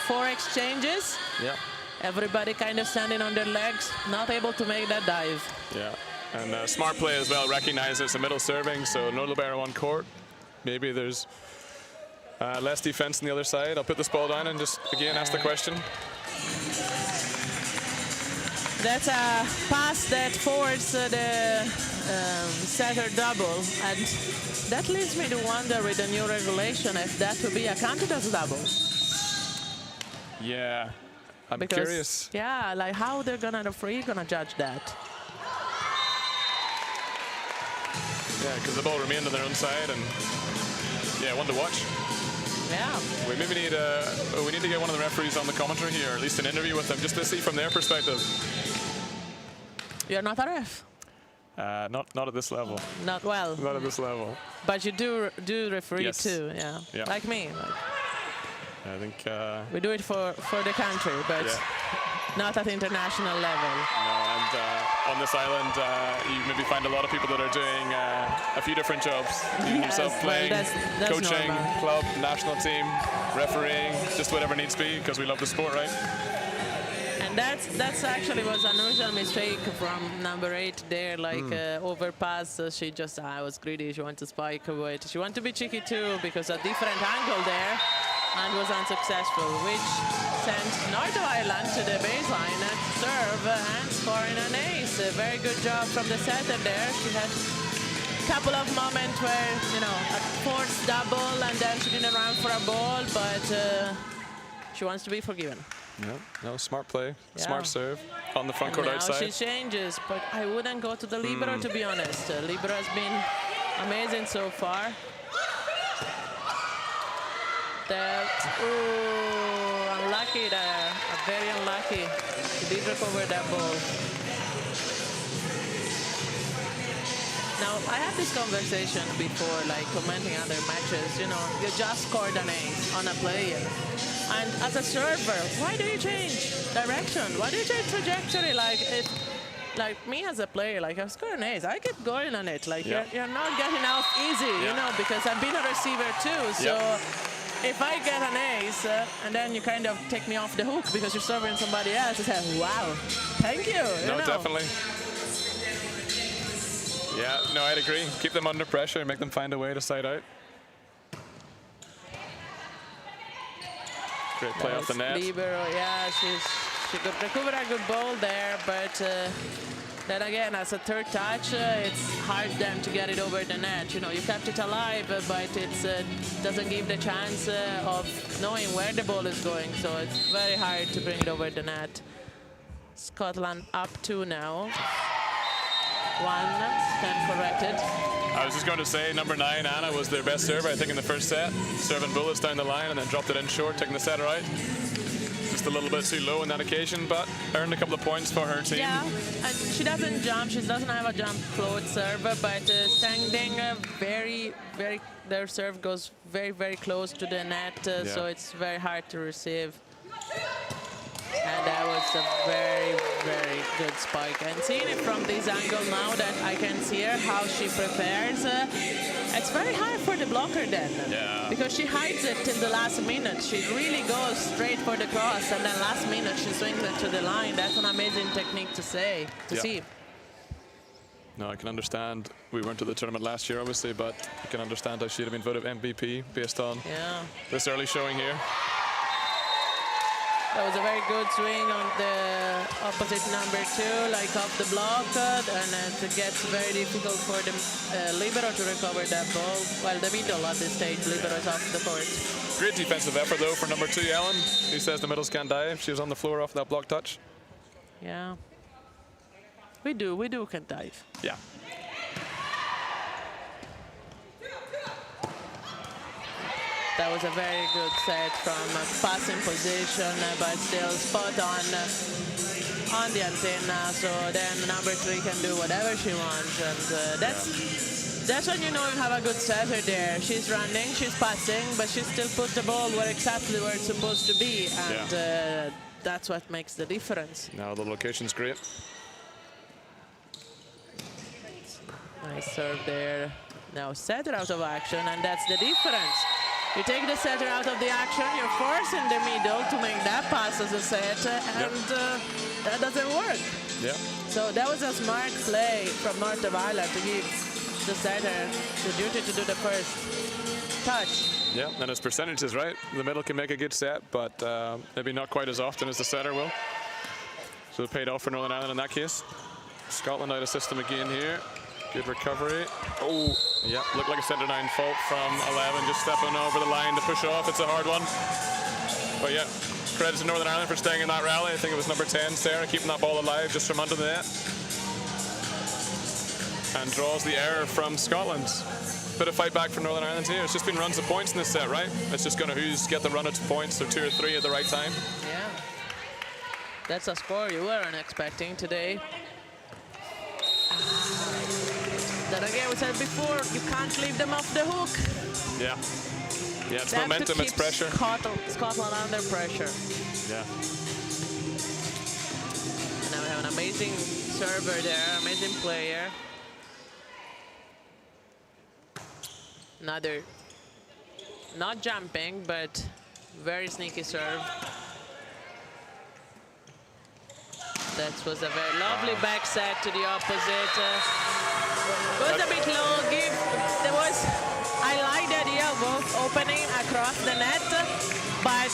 4 exchanges. Yeah. Everybody kind of standing on their legs, not able to make that dive. Yeah, and smart play as well. Recognize it's a middle serving, so no libero on court. Maybe there's less defense on the other side. I'll put this ball down and just, again, ask the question. That's a pass that forwards the setter double, and that leads me to wonder with the new regulation if that would be accounted as a double. Yeah, I'm curious. Yeah, like how the referee gonna judge that? Yeah, because the ball remained on their own side, and yeah, one to watch. Yeah. We maybe need we need to get one of the referees on the commentary here, or at least an interview with them, just to see from their perspective. You're not a ref. Not at this level. Not well. Not at this level. But you do referee Yes. too, yeah. Yeah. Like me. Like, I think. we do it for the country, but Yeah. not at international level. No, and on this island, you maybe find a lot of people that are doing a few different jobs. You Yes, yourself well, playing, that's coaching, normal. club, national team, refereeing, just whatever needs to be, because we love the sport, right? And that's actually was an unusual mistake from number 8 there, like overpass. She just was greedy. She wanted to spike, but she wanted to be cheeky too because a different angle there, and was unsuccessful, which sent Northern Ireland to the baseline and serve and scoring an ace. A very good job from the setter there. She had a couple of moments where, you know, a forced double and then she didn't run for a ball, but she wants to be forgiven. Yeah. No, smart play, Yeah. smart serve on the front court Now outside. she changes, but I wouldn't go to the libero, to be honest. Libero has been amazing so far. Unlucky there, very unlucky. She did recover that ball. Now, I had this conversation before, like commenting other matches, you know, you just scored an ace on a player. And as a server, why do you change direction? Why do you change trajectory? Like me as a player, like I scored an ace, I keep going on it. Like Yeah. you're not getting out easy, you Yeah. know, because I've been a receiver too. So if I get an ace and then you kind of take me off the hook because you're serving somebody else, I say, wow, thank you. No, you know? definitely. Yeah, no, I'd agree. Keep them under pressure and make them find a way to side out. Great play off the net. Libero, yeah, she could recover a good ball there, but then again, as a third touch, it's hard then to get it over the net. You know, you kept it alive, but it doesn't give the chance of knowing where the ball is going, so it's very hard to bring it over the net. Scotland up 2 now. 1, stand corrected. I was just going to say, number 9, Anna, was their best server, I think, in the first set. Serving bullets down the line and then dropped it in short, taking the setter out. Just a little bit too low on that occasion, but earned a couple of points for her team. Yeah, and she doesn't jump. She doesn't have a jump float serve, but standing their serve goes very, very close to the net, so it's very hard to receive. And that was a very, very good spike. And seeing it from this angle now that I can see her, how she prepares, it's very hard for the blocker then. Yeah. Because she hides it till the last minute. She really goes straight for the cross, and then last minute she swings it to the line. That's an amazing technique to see. No, I can understand. We weren't to the tournament last year, obviously, but I can understand how she'd have been voted MVP based on this early showing here. That was a very good swing on the opposite number 2, like off the block, and it gets very difficult for the libero to recover that ball. Well, the middle at this stage, libero is off the court. Great defensive effort, though, for number 2, Ellen. He says the middles can't dive. She was on the floor off that block touch. Yeah. We do can dive. Yeah. That was a very good set from passing position, but still spot on the antenna. So then number 3 can do whatever she wants, and that's when you know you have a good setter there. She's running, she's passing, but she still puts the ball exactly where it's supposed to be, and that's what makes the difference. Now the location's great. Nice serve there. Now setter out of action, and that's the difference. You take the setter out of the action, you're forcing the middle to make that pass as a set, and that doesn't work. Yeah. So that was a smart play from North of Ireland to give the setter the duty to do the first touch. Yeah, and his percentages, right? The middle can make a good set, but maybe not quite as often as the setter will. So it paid off for Northern Ireland in that case. Scotland out of system again here. Good recovery. Oh, yeah, looked like a center 9 fault from 11, just stepping over the line to push off. It's a hard one. But yeah, credit to Northern Ireland for staying in that rally. I think it was number 10, Sarah, keeping that ball alive just from under the net. And draws the error from Scotland. Bit of fight back from Northern Ireland here. It's just been runs of points in this set, right? It's just going to who's get the run of points, so 2 or 3 at the right time. Yeah. That's a score you weren't expecting today. then again, we said before, you can't leave them off the hook. Yeah. Yeah, it's They have to momentum, it's keep pressure. Scotland under pressure. Yeah. Now we have an amazing server there, amazing player. Another, not jumping, but very sneaky serve. That was a very lovely back set to the opposite. Was a bit low. I like the idea of both opening across the net, but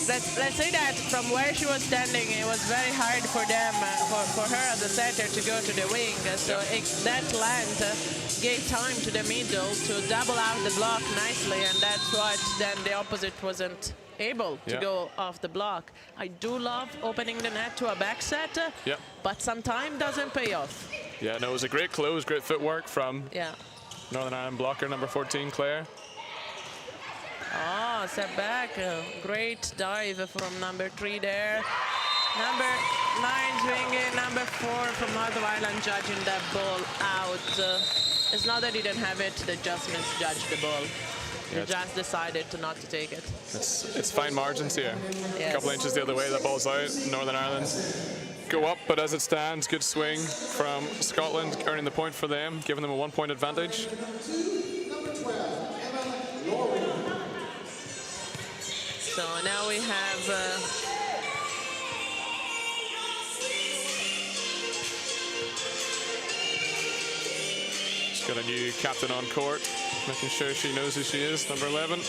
let's say that from where she was standing, it was very hard for them, for her as a setter to go to the wing. So that length gave time to the middle to double out the block nicely, and that's what then the opposite wasn't able to go off the block. I do love opening the net to a back set, but sometimes doesn't pay off. Yeah, no, it was a great close, great footwork from Yeah. Northern Ireland blocker number 14, Claire. Oh, step back. Great dive from number 3 there. Number 9 swinging, number 4 from Northern Ireland judging that ball out. It's not that he didn't have it, they just misjudged the ball. They just decided not to take it. It's fine margins here. Yes. A couple inches the other way, that ball's out. Northern Ireland go up, but as it stands, good swing from Scotland, earning the point for them, giving them a 1-point advantage. So now we have she's got a new captain on court, making sure she knows who she is, number 11.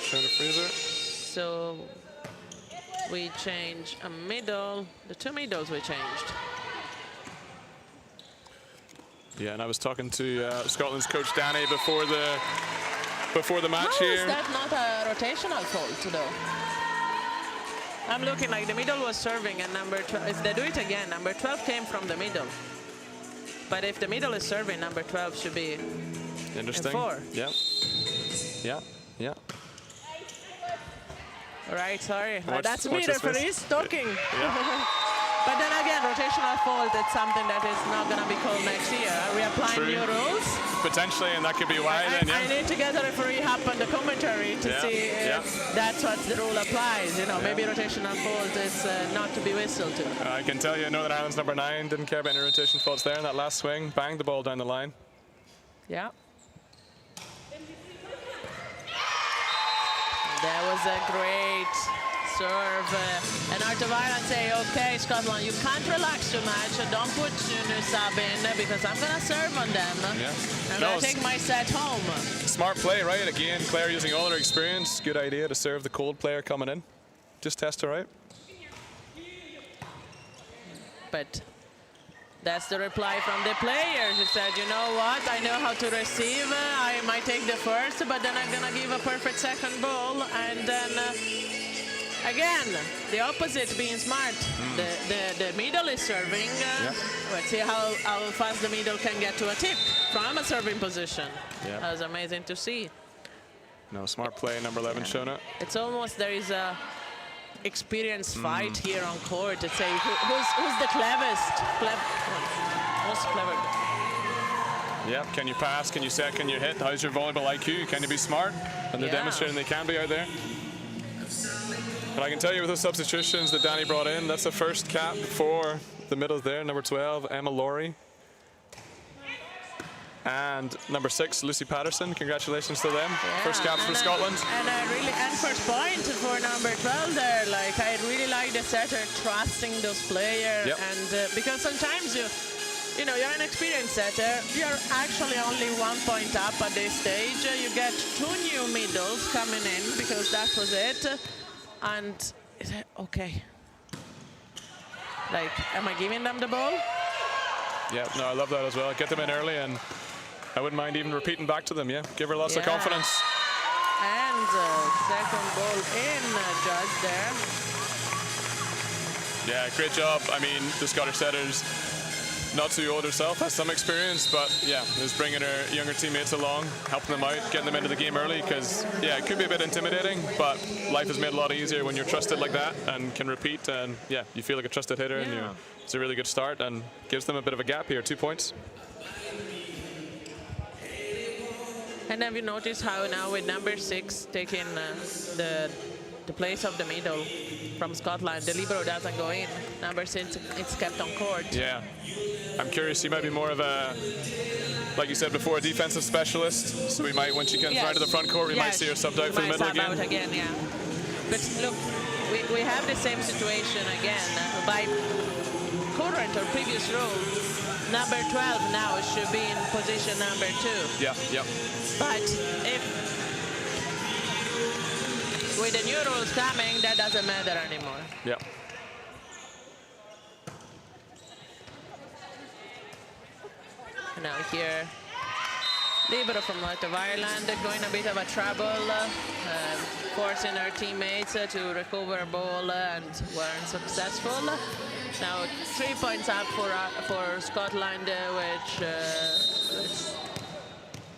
Shona Fraser. so we change a middle. The 2 middles we changed. Yeah, and I was talking to Scotland's coach Danny before the match How here. is that not a rotational fault, though? I'm looking like the middle was serving, and number 12, if they do it again, number 12 came from the middle. But if the middle is serving, number 12 should be Interesting. in 4. Yeah. Yeah. Yeah. All right, sorry. Watch- That's watch me, this referees, space. talking. Yeah. But then again, rotational fault, it's something that is not going to be called next year. Are we applying True. new rules? Potentially, and that could be why then, I need to get a referee up on the commentary to Yeah, see if that's what the rule applies. You know, maybe rotational fault is not to be whistled to. I can tell you Northern Ireland's number 9 didn't care about any rotation faults there in that last swing. Banged the ball down the line. Yeah. That was a great serve. And Art of Ireland say, okay, Scotland, you can't relax too much. Don't put new sub in because I'm going to serve on them. Yeah. I'm No, going to take my set home. Smart play, right? Again, Claire using all her experience. Good idea to serve the cold player coming in. Just test her out. But that's the reply from the player. He said, you know what, I know how to receive. I might take the first, but then I'm going to give a perfect second ball. And then, again, the opposite being smart. The middle is serving. Let's see how fast the middle can get to a tip from a serving position. Yeah. That was amazing to see. No, smart play, number 11, Shona. It's almost there is a experienced fight here on court to say who's the cleverest, most clever. Yeah, can you pass, can you set, can you hit? How's your volleyball IQ? Can you be smart? And they're demonstrating they can be out there. But I can tell you with the substitutions that Danny brought in, that's the first cap for the middle there, number 12, Emma Laurie. And number 6, Lucy Patterson. Congratulations to them. First caps for Scotland. And first point for number 12 there. Like, I really like the setter trusting those players. And because sometimes you know, you're an experienced setter. You're actually only 1 point up at this stage. You get 2 new middles coming in because that was it. And okay, like, am I giving them the ball? Yeah, no, I love that as well. Get them in early, and I wouldn't mind even repeating back to them. Yeah, give her lots of confidence. And second ball in, Judge there. Yeah, great job. I mean, the Scottish setters not too old herself, has some experience, but yeah, is bringing her younger teammates along, helping them out, getting them into the game early, because yeah, it could be a bit intimidating, but life is made a lot easier when you're trusted like that and can repeat, and yeah, you feel like a trusted hitter, and it's a really good start and gives them a bit of a gap here, 2 points. And have you noticed how now with number 6 taking the place of the middle from Scotland, the libero doesn't go in. Number 6, it's kept on court. Yeah, I'm curious. She might be more of a, like you said before, a defensive specialist. So we might, when she comes right to the front court, we might see her subbed out for the middle again. Out again, yeah. But look, we have the same situation again. By current or previous rule, number 12 now should be in position number 2. Yeah, yeah. But if with the new rules coming, that doesn't matter anymore. Yeah. Now here, libero from North of Ireland going a bit of a trouble, forcing her teammates to recover ball and weren't successful. Now 3 points up for Scotland, which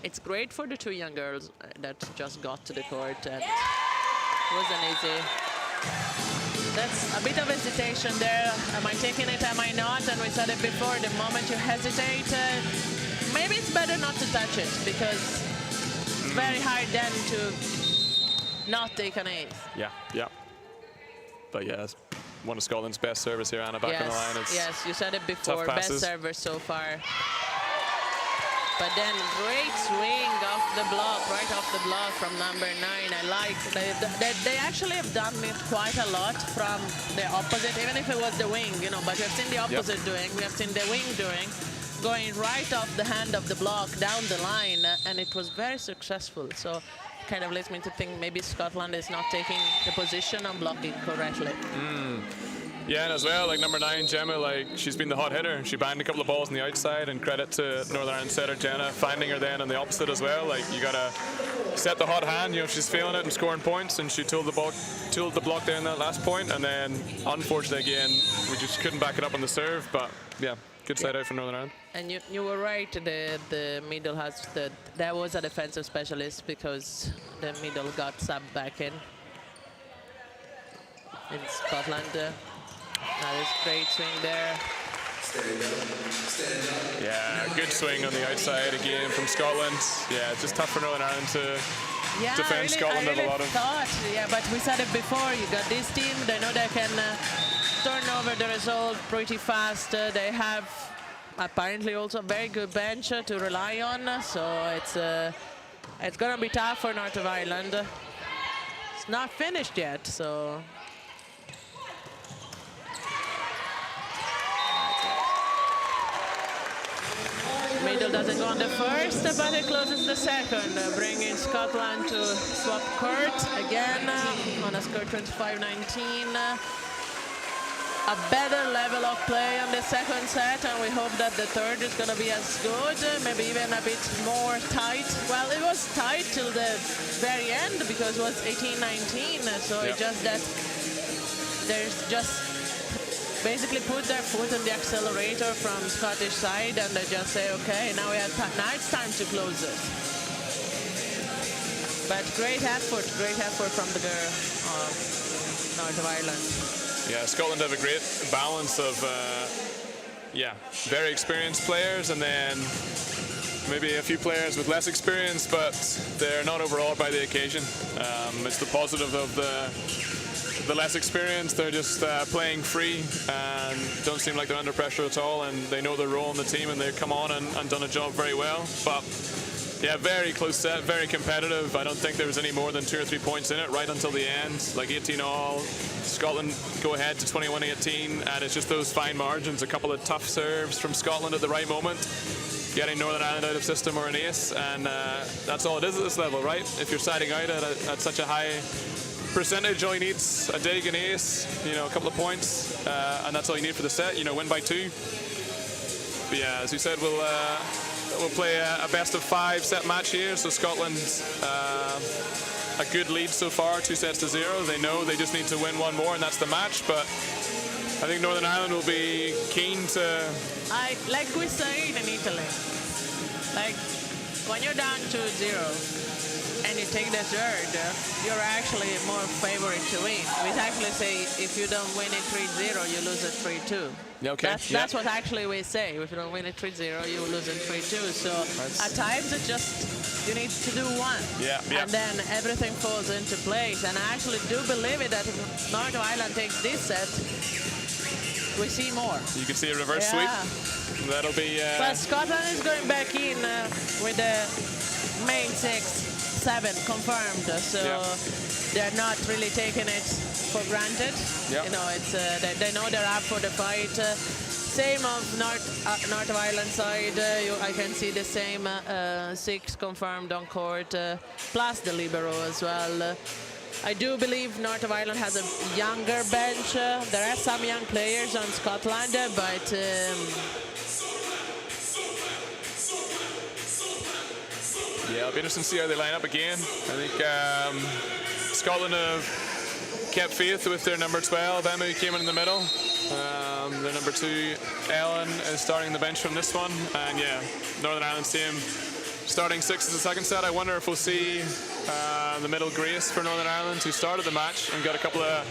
it's great for the 2 young girls that just got to the court, and it wasn't easy. That's a bit of hesitation there. Am I taking it, am I not? And we said it before, the moment you hesitate, maybe it's better not to touch it, because it's very hard then to not take an ace. Yeah, yeah. But yeah, it's one of Scotland's best servers here, Anna, back on the line. It's yes, you said it before, best server so far. But then great swing off the block, right off the block from number 9. I like they actually have done it quite a lot from the opposite, even if it was the wing, you know, but we have seen the opposite doing, we have seen the wing doing, going right off the hand of the block down the line, and it was very successful. So kind of leads me to think maybe Scotland is not taking the position and blocking correctly. Yeah, and as well, like number 9, Gemma, like she's been the hot hitter. She banged a couple of balls on the outside, and credit to Northern Ireland setter Jenna finding her then on the opposite as well. Like you gotta set the hot hand, you know, she's feeling it and scoring points, and she tooled the block down that last point, and then unfortunately again we just couldn't back it up on the serve. But yeah, good side out for Northern Ireland. And you were right, the middle has that was a defensive specialist, because the middle got subbed back in Scotland. That is great swing there. Yeah, good swing on the outside again from Scotland. Yeah, it's just tough for Northern Ireland to defend Scotland. I really a lot of thought, yeah, but we said it before. You got this team; they know they can turn over the result pretty fast. They have apparently also a very good bench to rely on. So it's gonna be tough for North of Ireland. It's not finished yet, so. Middle doesn't go on the first, but it closes the second, bringing Scotland to swap court again on a score 25-19. A better level of play on the second set, and we hope that the third is going to be as good, maybe even a bit more tight. Well, it was tight till the very end, because it was 18-19, so it's just that there's just basically put their foot on the accelerator from Scottish side, and they just say, okay, now it's time to close it. But great effort from the girl of North of Ireland. Yeah, Scotland have a great balance of, very experienced players, and then maybe a few players with less experience, but they're not overawed by the occasion. It's the positive of the less experienced. They're just playing free and don't seem like they're under pressure at all, and they know their role in the team, and they've come on and done a job very well. But yeah, very close set, very competitive. I don't think there was any more than 2 or 3 points in it right until the end, like 18 all. Scotland go ahead to 21-18, and it's just those fine margins, a couple of tough serves from Scotland at the right moment, getting Northern Ireland out of system or an ace, and that's all it is at this level, right? If you're siding out at such a high percentage, all you need's a dig, an ace, you know, a couple of points, and that's all you need for the set, you know, win by 2. But yeah, as you said, we'll play a best of 5 set match here, so Scotland's a good lead so far, 2-0. They know they just need to win one more, and that's the match, but I think Northern Ireland will be keen to. Like we say in Italy, like when you're down 2-0 and you take the third, you're actually more favorite to win. We actually say if you don't win it 3-0, you lose it 3-2. Okay. That's what actually we say. If you don't win it 3-0, you lose it 3-2. So at times it's just you need to do one. Yeah. And then everything falls into place. And I actually do believe it that if Northern Ireland takes this set, we see more. You can see a reverse sweep. That'll be. But Scotland is going back in with the main 6-7 confirmed. So they're not really taking it for granted. Yeah. You know, it's they know they're up for the fight. Same of North of Ireland side. I can see the same 6 confirmed on court, plus the libero as well. I do believe North of Ireland has a younger bench. There are some young players on Scotland, but yeah, it'll be interesting to see how they line up again. I think Scotland have kept faith with their number 12, Emma, who came in the middle. Their number 2, Ellen, is starting the bench from this one. And yeah, Northern Ireland's team starting 6 as the second set. I wonder if we'll see the middle Grace for Northern Ireland, who started the match and got a couple of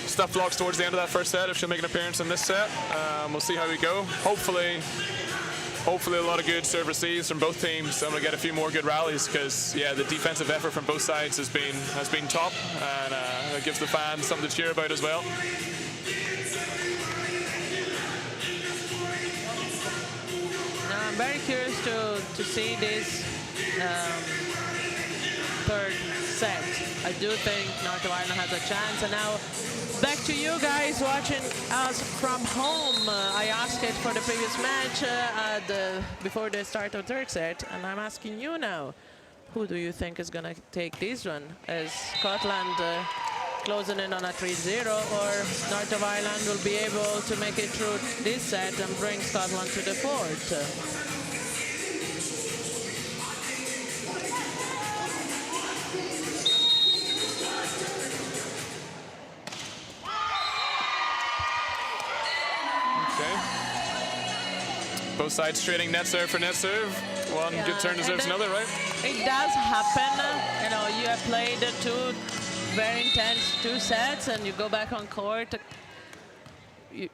stuff blocks towards the end of that first set, if she'll make an appearance in this set. We'll see how we go. Hopefully a lot of good serve receives from both teams. I'm going to get a few more good rallies because, yeah, the defensive effort from both sides has been top, and it gives the fans something to cheer about as well. Now I'm very curious to see this third set. I do think North of Ireland has a chance. And now back to you guys watching us from home. I asked it for the previous match before the start of third set, and I'm asking you now, who do you think is going to take this one? Is Scotland closing in on a 3-0, or North of Ireland will be able to make it through this set and bring Scotland to the fourth? Both sides trading net serve for net serve. One good turn deserves another, right? It does happen. You know, you have played 2 very intense 2 sets, and you go back on court. You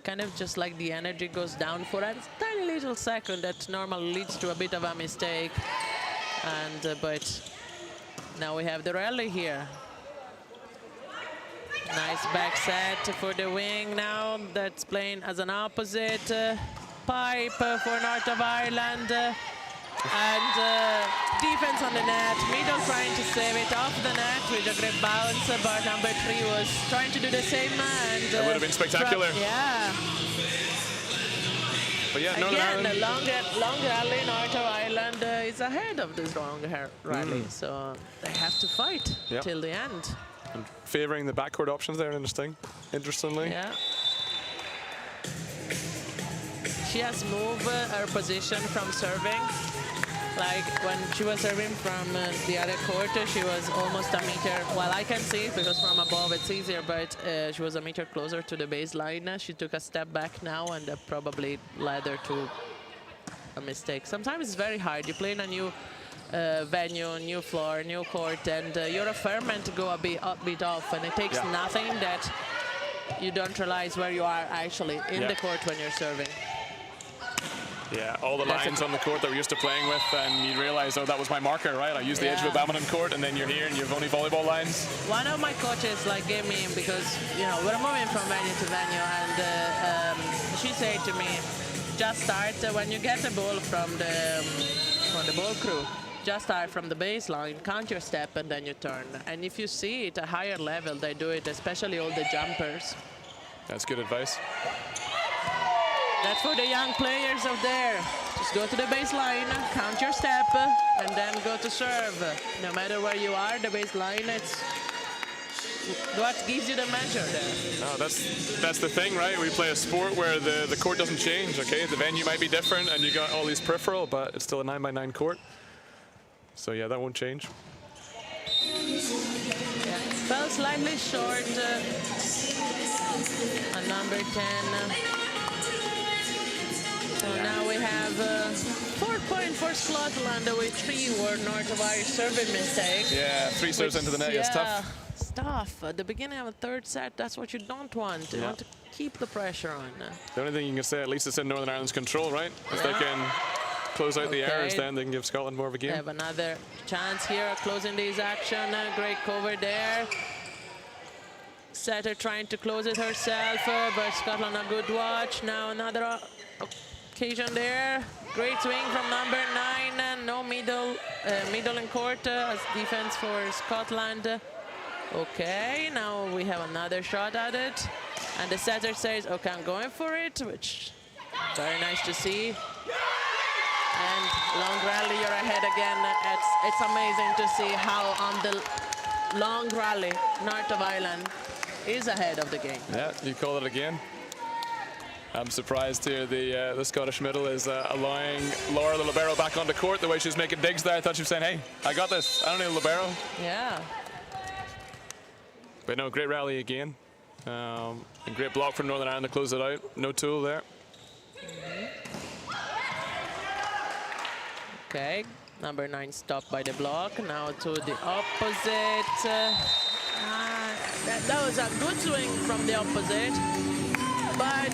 kind of just like the energy goes down for a tiny little second that normally leads to a bit of a mistake. And but now we have the rally here. Nice back set for the wing now. That's playing as an opposite. Pipe for North of Ireland. And defense on the net. Middle trying to save it off the net with a great bounce. But number 3 was trying to do the same. And that would have been spectacular. Yeah. But yeah, again, a long rally. North of Ireland is ahead of this long rally. So they have to fight till the end. And favoring the backcourt options there, interestingly. Yeah. She has moved her position from serving. Like when she was serving from the other court, she was almost a meter. Well, I can see it because from above it's easier, but she was a meter closer to the baseline. She took a step back now, and that probably led her to a mistake. Sometimes it's very hard. You play in a new venue, new floor, new court, and your ferment go a bit off, and it takes nothing that you don't realize where you are actually in the court when you're serving. Yeah, all the lines on the court that we're used to playing with, and you realize, oh, that was my marker, right? I used the edge of a badminton court, and then you're here and you have only volleyball lines. One of my coaches gave me, because we're moving from venue to venue, and she said to me, just start when you get the ball from the ball crew. Just start from the baseline, count your step, and then you turn. And if you see it at a higher level, they do it, especially all the jumpers. That's good advice. That's for the young players out there. Just go to the baseline, count your step, and then go to serve. No matter where you are, the baseline, it's what gives you the measure there. No, that's the thing, right? We play a sport where the court doesn't change, okay? The venue might be different, and you got all these peripheral, but it's still a 9x9 court. So yeah, that won't change. Yeah, fell slightly short And number 10. So now we have 4 points for Scotland with 3 were North of Irish serving mistakes. Yeah, 3 serves into the net is tough. It's tough. At the beginning of a third set, that's what you don't want. You want to keep the pressure on. The only thing you can say, at least it's in Northern Ireland's control, right? If they can close out the errors, then they can give Scotland more of a They game. have another chance here, closing this action. Great cover there. Setter trying to close it herself, but Scotland a good watch. Now another occasion there. Great swing from number 9. No middle in court as defense for Scotland. Okay, now we have another shot at it. And the setter says, okay, I'm going for it, which very nice to see. And long rally, you're ahead again. It's amazing to see how on the long rally, North of Ireland is ahead of the game. Yeah, you call it again. I'm surprised here the Scottish middle is allowing Laura, the libero, back onto court. The way she was making digs there, I thought she was saying, hey, I got this. I don't need a libero. Yeah. But no, great rally again. A great block from Northern Ireland to close it out. No tool there. Okay, number 9 stopped by the block. Now to the opposite. That was a good swing from the opposite, but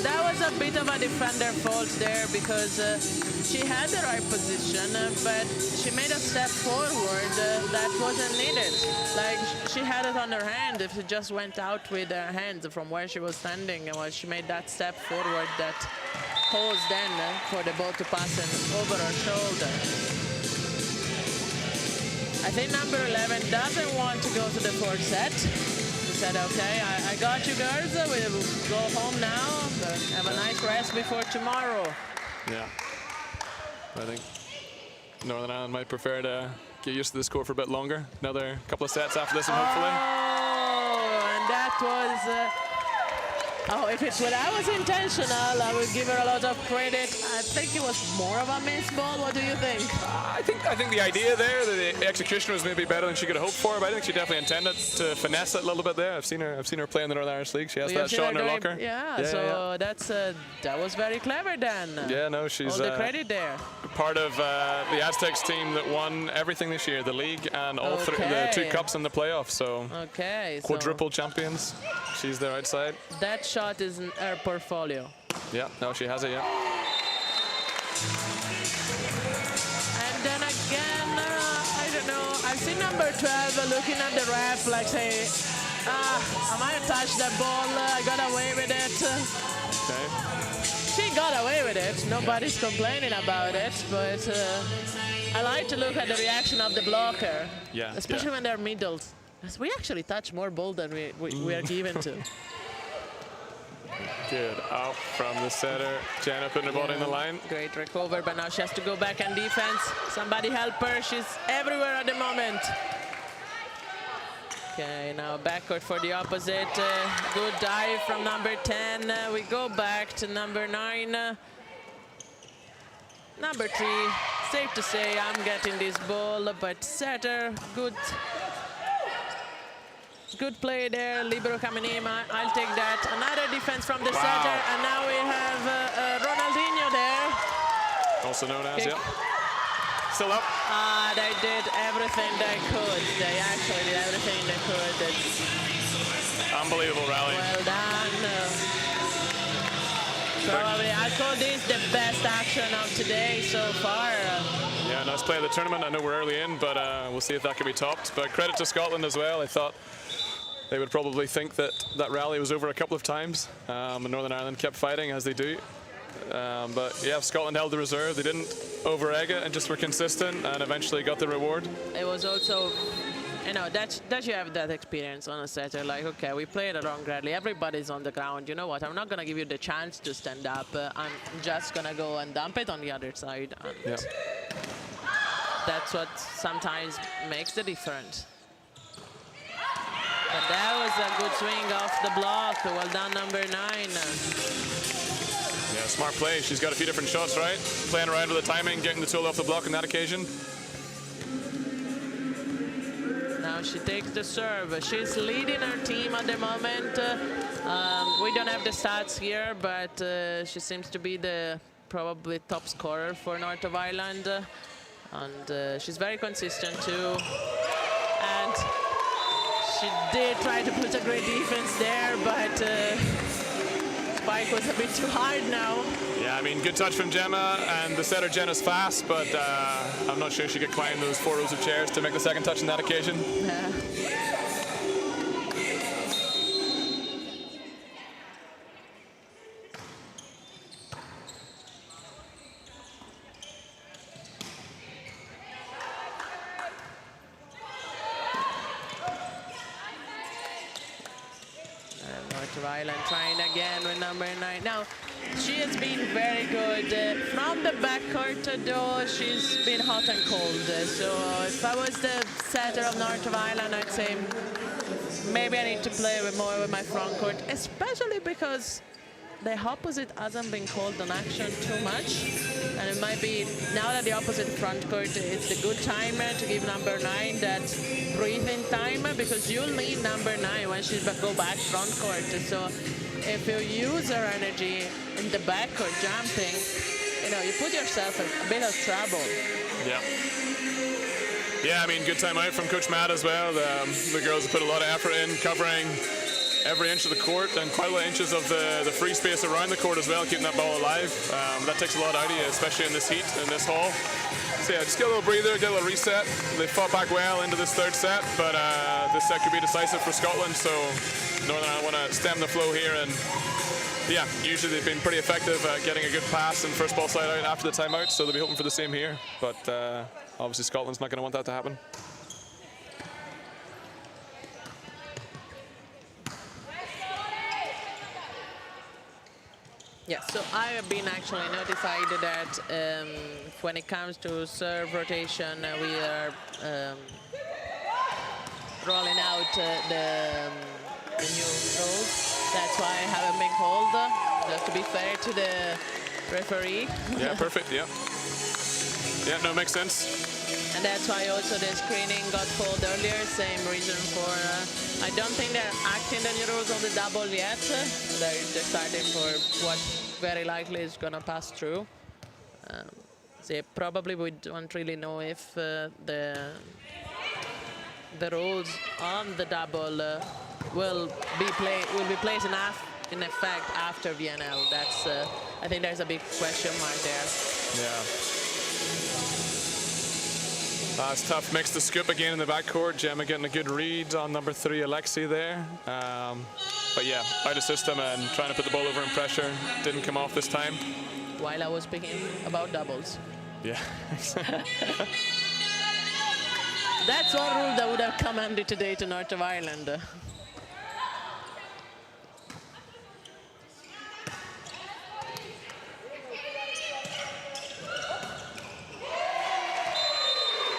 that was a bit of a defender fault there because she had the right position, but she made a step forward that wasn't needed. Like she had it on her hand. If it just went out with her hands from where she was standing, and she made that step forward that caused then for the ball to pass over her shoulder. I think number 11 doesn't want to go to the fourth set. He said, okay, I got you girls. We'll go home now. But have a nice rest before tomorrow. Yeah. I think Northern Ireland might prefer to get used to this score for a bit longer. Another couple of sets after this, and hopefully. Oh, and that was... oh, if that was intentional, I would give her a lot of credit. I think it was more of a miss ball. What do you think? I think the idea there, the execution was maybe better than she could have hoped for, but I think she definitely intended to finesse it a little bit there. I've seen her play in the Northern Irish League. She has that shot in her locker. Yeah, so that's that was very clever then. Yeah, no, she's all the credit there. Part of the Aztecs team that won everything this year, the league and all the 2 cups in the playoffs. So quadruple champions. She's there outside. That shot is in her portfolio. Yeah, no, she has it, yeah. And then again, I don't know, I've seen number 12 looking at the ref like say, I might have touched that ball, I got away with it. Okay. She got away with it, nobody's complaining about it, but I like to look at the reaction of the blocker, especially when they're middles. We actually touch more ball than we are given to. Good up from the setter. Jenna putting her body in the line. Great recover, but now she has to go back and defense. Somebody help her. She's everywhere at the moment. Okay, now backward for the opposite. Good dive from number 10. We go back to number 9. Number 3. Safe to say I'm getting this ball, but setter, good play there, libero coming in, I'll take that. Another defense from the setter, and now we have Ronaldinho there. Also known as, still up. They did everything they could. They actually did everything they could. It's unbelievable rally. Well done. Probably, I call this the best action of today so far. Yeah, nice play of the tournament. I know we're early in, but we'll see if that can be topped. But credit to Scotland as well. I thought they would probably think that rally was over a couple of times. And Northern Ireland kept fighting, as they do. But yeah, Scotland held the reserve. They didn't over-egg it and just were consistent and eventually got the reward. It was also, you know, that you have that experience on a setter. Like, okay, we played a long rally. Everybody's on the ground. You know what? I'm not going to give you the chance to stand up. I'm just going to go and dump it on the other side. And that's what sometimes makes the difference. But that was a good swing off the block. Well done, number 9. Yeah, smart play. She's got a few different shots, right? Playing around with the timing, getting the tool off the block on that occasion. Now she takes the serve. She's leading her team at the moment. We don't have the stats here, but she seems to be the probably top scorer for North of Ireland. And she's very consistent too. And she did try to put a great defense there, but spike was a bit too hard now. Yeah, I mean, good touch from Gemma, and the setter Jenna's fast, but I'm not sure she could climb those 4 rows of chairs to make the second touch on that occasion. North of Ireland trying again with number 9. Now, she has been very good. From the backcourt, though, she's been hot and cold. So if I was the setter of North of Ireland, I'd say maybe I need to play more with my front court, especially because the opposite hasn't been called on action too much. And it might be, now that the opposite front court, it's a good time to give number 9 that breathing time, because you'll need number 9 when she go back front court. So if you use her energy in the backcourt jumping, you know, you put yourself in a bit of trouble. Yeah. Yeah, I mean, good time out from Coach Matt as well. The girls have put a lot of effort in covering every inch of the court and quite a lot of inches of the free space around the court as well, keeping that ball alive. That takes a lot out of you, especially in this heat, in this hall. So yeah, just get a little breather, get a little reset. They fought back well into this third set, but this set could be decisive for Scotland, so Northern Ireland want to stem the flow here. And yeah, usually they've been pretty effective at getting a good pass and first ball side out after the timeout, so they'll be hoping for the same here. But obviously Scotland's not going to want that to happen. Yeah, so I have been actually notified that when it comes to serve rotation, we are rolling out the new rules. That's why I haven't been called, just to be fair to the referee. Yeah, perfect, yeah. Yeah, no, makes sense. And that's why also the screening got called earlier, same reason for, I don't think they're acting the new rules on the double yet. They're deciding for what very likely is gonna pass through. So probably we don't really know if the rules on the double will be placed in effect after VNL. That's, I think there's a big question mark there. Yeah. It's tough mix to scoop again in the backcourt. Gemma getting a good read on number 3, Alexi there. But yeah, out of system and trying to put the ball over in pressure. Didn't come off this time. While I was speaking about doubles. Yeah. That's one rule that would have come handy today to North of Ireland.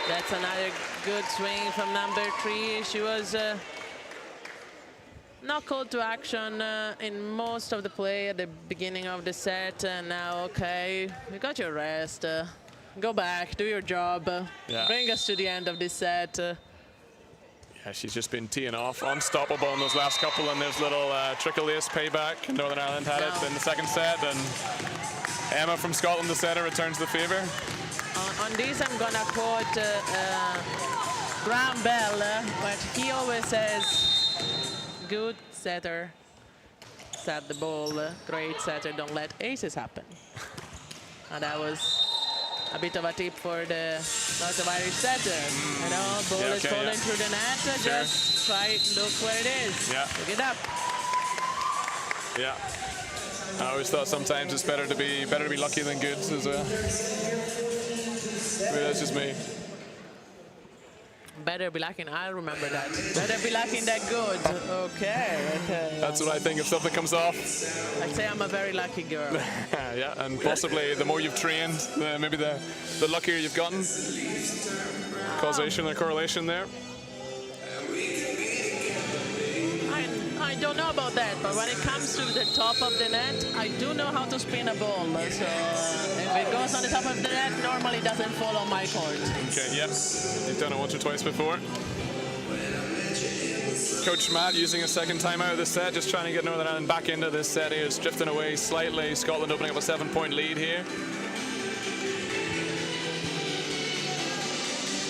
That's another good swing from number 3. She was not called to action in most of the play at the beginning of the set. And now, okay, you got your rest. Go back, do your job. Yeah. Bring us to the end of this set. Yeah, she's just been teeing off, unstoppable in those last couple, and there's little trickle ace payback. Northern Ireland had it in the second set, and Emma from Scotland, the setter, returns the favor. On this, I'm gonna quote Graham Bell, but he always says, good setter, set the ball, great setter, don't let aces happen. And that was a bit of a tip for the North of Irish setter. You know, ball is falling through the net, just try, look where it is, pick it up. Yeah. I always thought sometimes it's better to be lucky than good as well. Maybe that's just me. Better be lucky, I'll remember that. Better be lucky than good. Okay. That's what I think if something comes off. I'd say I'm a very lucky girl. Yeah, and possibly the more you've trained, maybe the luckier you've gotten. Causation or correlation there. I don't know about that, but when it comes to the top of the net, I do know how to spin a ball. So if it goes on the top of the net, normally it doesn't fall on my court. Okay, yeah. You've done it once or twice before. Coach Matt using a second timeout of this set, just trying to get Northern Ireland back into this set here. It's drifting away slightly. Scotland opening up a 7-point lead here.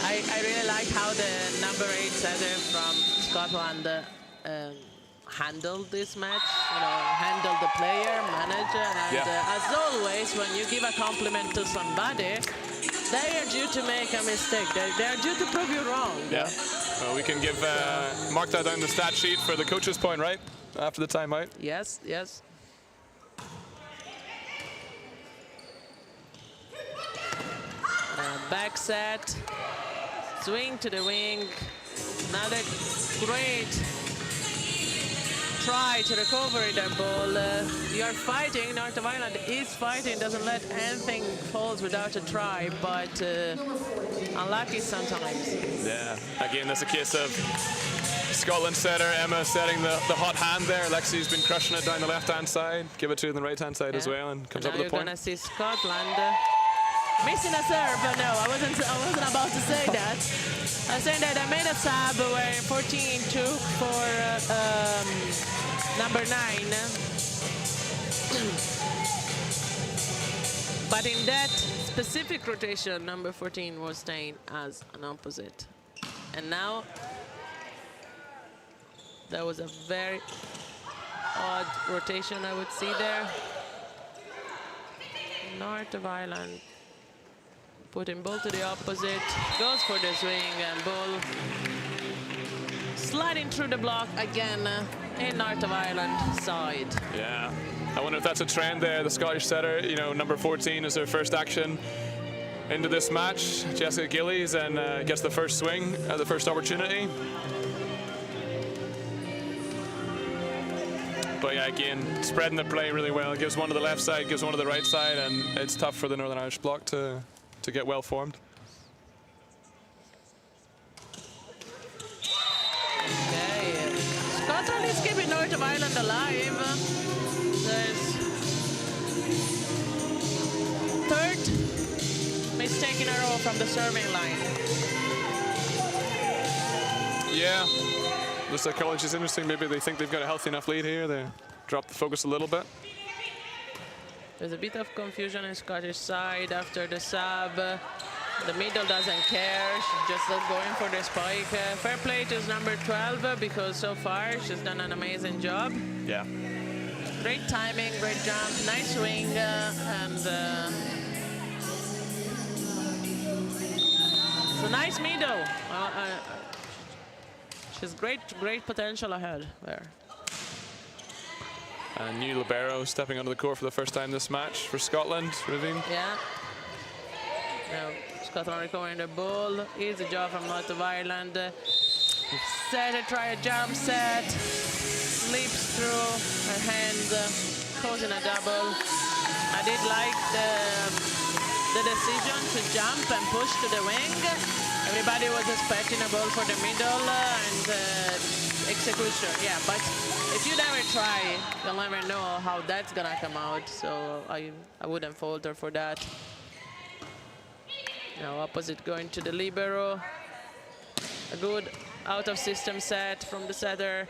I really like how the number 8 setter from Scotland handled this match. You know, handled the player, manager, and as always, when you give a compliment to somebody, they are due to make a mistake. They are due to prove you wrong. Yeah. Well, we can give mark that down the stat sheet for the coach's point, right? After the timeout. Yes, yes. Back set. Swing to the wing. Another great try to recover the ball. You are fighting. North of Ireland is fighting. Doesn't let anything falls without a try, but unlucky sometimes. Yeah. Again, that's a case of Scotland setter Emma setting the hot hand there. Lexi's been crushing it down the left-hand side. Give it to the right-hand side as well, and comes up with a point. Now you're gonna see Scotland missing a serve. No, I wasn't about to say that. I was saying that I made a sub where 14 took for number 9. But in that specific rotation, number 14 was staying as an opposite. And now that was a very odd rotation I would see there. North of Ireland putting ball to the opposite, goes for the swing, and ball sliding through the block again in North of Ireland side. Yeah, I wonder if that's a trend there. The Scottish setter, you know, number 14 is her first action into this match. Jessica Gillies, and gets the first swing, the first opportunity. But yeah, again, spreading the play really well. It gives one to the left side, gives one to the right side, and it's tough for the Northern Irish block to get well formed. Okay, Scotland is keeping North of Ireland alive. There's third mistake in a row from the serving line. Yeah, the psychology is interesting. Maybe they think they've got a healthy enough lead here. They drop the focus a little bit. There's a bit of confusion in Scottish side after the sub. The middle doesn't care. She's just going for the spike. Fair play to number 12 because so far she's done an amazing job. Yeah. Great timing, great jump, nice swing, and it's a nice middle. She's great potential ahead there. And new libero stepping onto the court for the first time this match for Scotland. Ravine. Yeah. Now Scotland recovering the ball. Easy job from North of Ireland. Set, try a jump set. Slips through her hand, causing a double. I did like the decision to jump and push to the wing. Everybody was expecting a ball for the middle and execution. Yeah, but if you never try, you'll never know how that's gonna come out. So I wouldn't falter for that. Now opposite going to the libero. A good out-of-system set from the setter.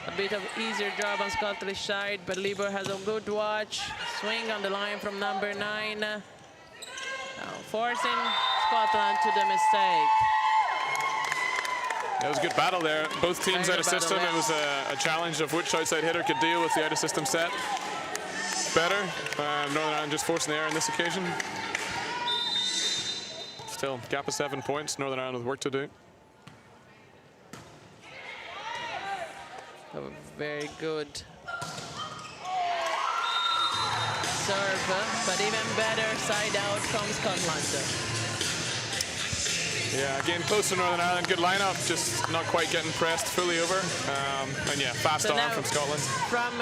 A bit of easier job on Scottish side, but libero has a good watch. Swing on the line from number 9. Now forcing Scotland to the mistake. It was a good battle there. Both teams out of system. It was a challenge of which outside hitter could deal with the out of system set better. Northern Ireland just forcing the error on this occasion. Still, gap of 7 points. Northern Ireland with work to do. A very good serve, but even better side out from Scotland. Yeah, again, close to Northern Ireland. Good lineup, just not quite getting pressed fully over. And yeah, fast arm from Scotland. From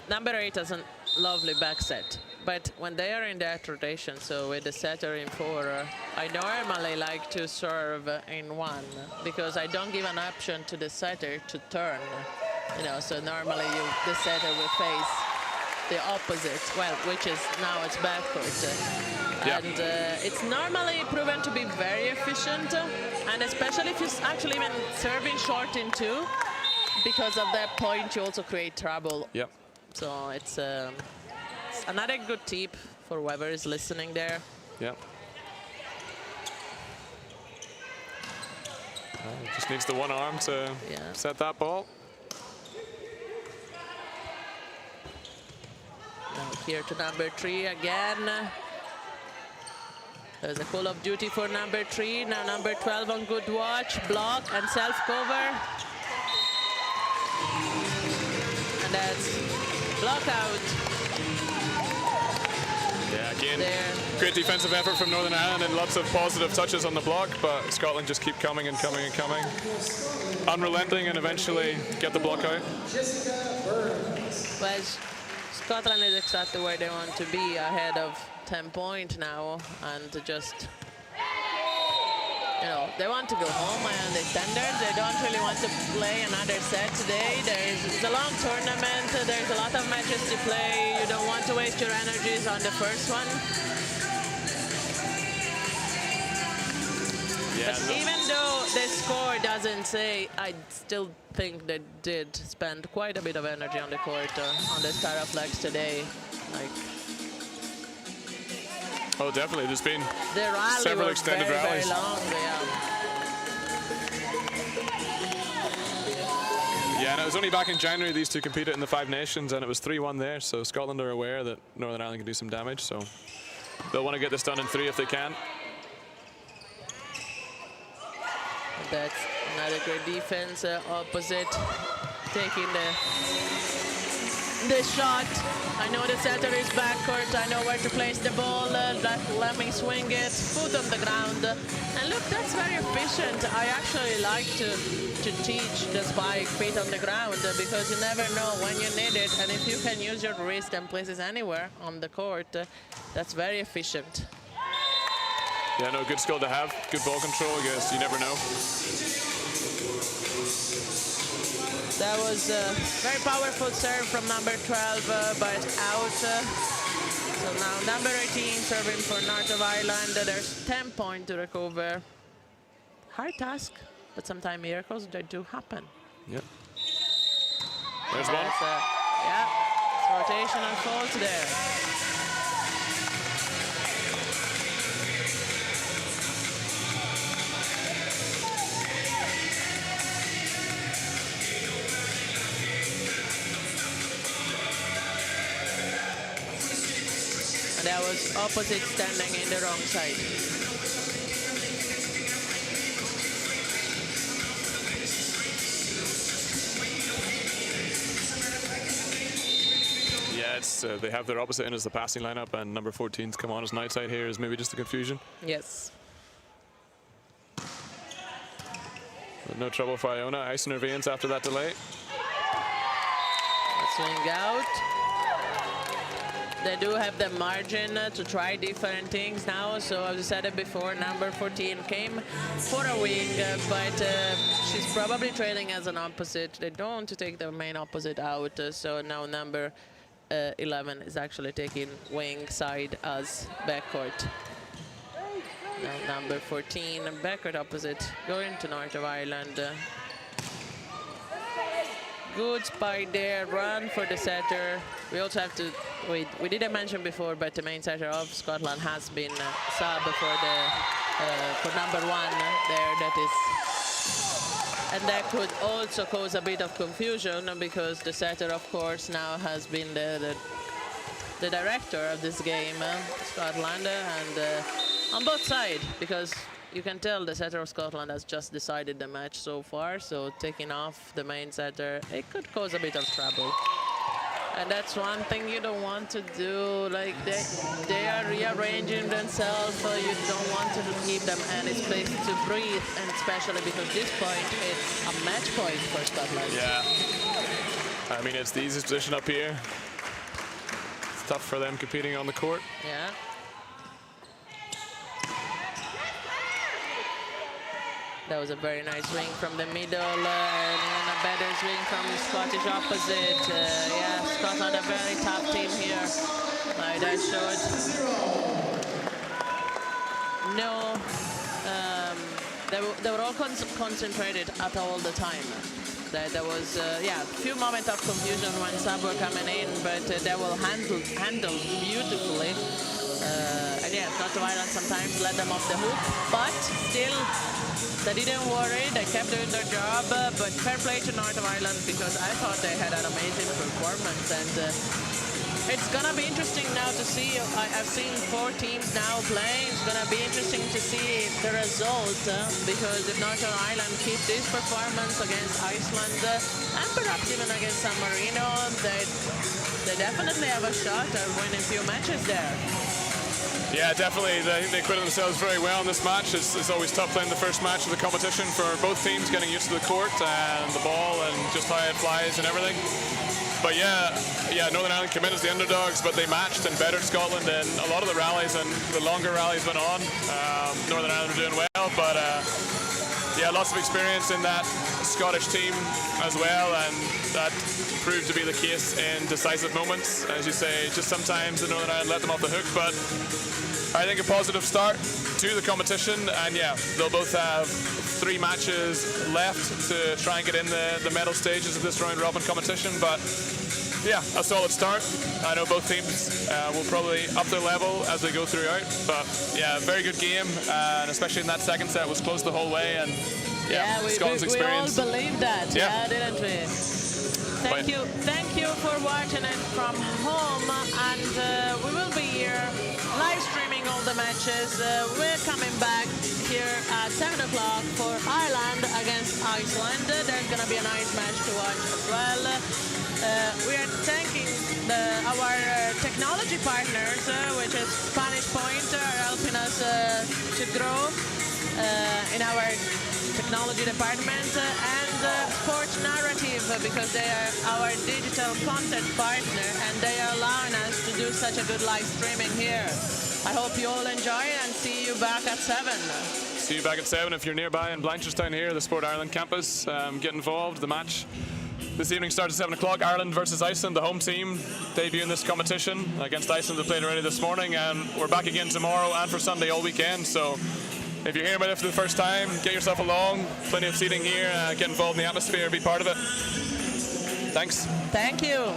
number 8 has a lovely back set. But when they are in that rotation, so with the setter in 4, I normally like to serve in 1 because I don't give an option to the setter to turn. You know, so normally the setter will face the opposite, well, which is now it's backcourt. Yeah. And it's normally proven to be very efficient, and especially if you're actually even serving short in two, because of that point you also create trouble. Yep. So it's another good tip for whoever is listening there. Yep. Just needs the one arm to set that ball. Now here to number 3 again. There's a Call of Duty for number 3. Now number 12 on good watch, block and self-cover. And that's block out. Yeah, again, There. great defensive effort from Northern Ireland and lots of positive touches on the block, but Scotland just keep coming and coming and coming. Unrelenting, and eventually get the block out. Well, Scotland is exactly where they want to be, ahead of 10 points now, and to just, you know, they want to go home. I understand that. They don't really want to play another set today. It's a long tournament. There's a lot of matches to play. You don't want to waste your energies on the first one. Yeah, But even though the score doesn't say, I still think they did spend quite a bit of energy on the court, on the Skyflex today. Like, oh, definitely. There's been the rally several was extended very, rallies. very long. Yeah. Yeah, and it was only back in January these two competed in the Five Nations, and it was 3-1 there. So Scotland are aware that Northern Ireland can do some damage. So they'll want to get this done in 3 if they can. That's another great defense. Opposite taking the shot. I know the setter is backcourt. I know where to place the ball. Let me swing it. Foot on the ground. And look, that's very efficient. I actually like to teach the spike feet on the ground, because you never know when you need it. And if you can use your wrist and place it anywhere on the court, that's very efficient. Yeah, no, good skill to have. Good ball control, I guess. You never know. That was a very powerful serve from number 12, but out. So now number 18 serving for North of Ireland. There's 10 points to recover. Hard task, but sometimes miracles, they do happen. Yep. There's one. Yeah, it's rotational fault there. That was opposite standing in the wrong side. Yeah, it's they have their opposite in as the passing lineup, and number 14's come on as an outside here is maybe just a confusion. Yes. But no trouble for Iona. Icing her veins after that delay. Swing out. They do have the margin to try different things now. So as I said it before, number 14 came for a wing, but she's probably trailing as an opposite. They don't want to take the main opposite out. So now number 11 is actually taking wing side as backcourt. Now number 14, backcourt opposite, going to North of Ireland. Good spike there, run for the setter. We also have to, we didn't mention before, but the main setter of Scotland has been sub for number 1 there. That is, and that could also cause a bit of confusion, because the setter, of course, now has been the director of this game, Scotland, and on both sides, because you can tell the setter of Scotland has just decided the match so far, so taking off the main setter, it could cause a bit of trouble. And that's one thing you don't want to do. Like, they are rearranging themselves, so you don't want to give them any space to breathe, and especially because this point is a match point for Scotland. Yeah. I mean, it's the easiest position up here. It's tough for them competing on the court. Yeah. That was a very nice swing from the middle, and even a better swing from the Scottish opposite. Yeah, Scotland a very tough team here. Like that showed. No, they were all concentrated at all the time. There was, yeah, a few moments of confusion when subs were coming in, but they will handle beautifully. And yeah, Northern Ireland sometimes let them off the hook, but still, they didn't worry. They kept doing their job. But fair play to Northern Ireland, because I thought they had an amazing performance. And it's gonna be interesting now to see. I've seen 4 teams now playing. It's gonna be interesting to see the result, because if Northern Ireland keep this performance against Iceland and perhaps even against San Marino, they definitely have a shot at winning a few matches there. Yeah, definitely. They acquitted themselves very well in this match. It's always tough playing the first match of the competition for both teams, getting used to the court and the ball and just how it flies and everything. But yeah, Northern Ireland came in as the underdogs, but they matched and bettered Scotland in a lot of the rallies, and the longer rallies went on. Northern Ireland were doing well, but yeah, lots of experience in that Scottish team as well, and that proved to be the case in decisive moments. As you say, just sometimes the Northern Ireland let them off the hook, but I think a positive start to the competition, and yeah, they'll both have 3 matches left to try and get in the medal stages of this round robin competition, but yeah, a solid start. I know both teams will probably up their level as they go throughout, but yeah, very good game, and especially in that second set was close the whole way, and yeah, Scotland's experience. We all believe that, yeah, didn't we? Thank you for watching it from home, and we will be here live streaming all the matches. We're coming back here at 7 o'clock for Ireland against Iceland. There's going to be a nice match to watch as well. We are thanking our technology partners, which is Spanish Point, are helping us to grow in our technology department, and Sports Narrative, because they are our digital content partner, and they are allowing us to do such a good live streaming here. I hope you all enjoy, and see you back at 7. See you back at 7 if you're nearby in Blanchardstown here, the Sport Ireland campus. Get involved. The match this evening starts at 7 o'clock. Ireland versus Iceland, the home team, debuting this competition against Iceland. They played already this morning, and we're back again tomorrow and for Sunday all weekend. So if you're hearing about it for the first time, get yourself along. Plenty of seating here. Get involved in the atmosphere. Be part of it. Thanks. Thank you.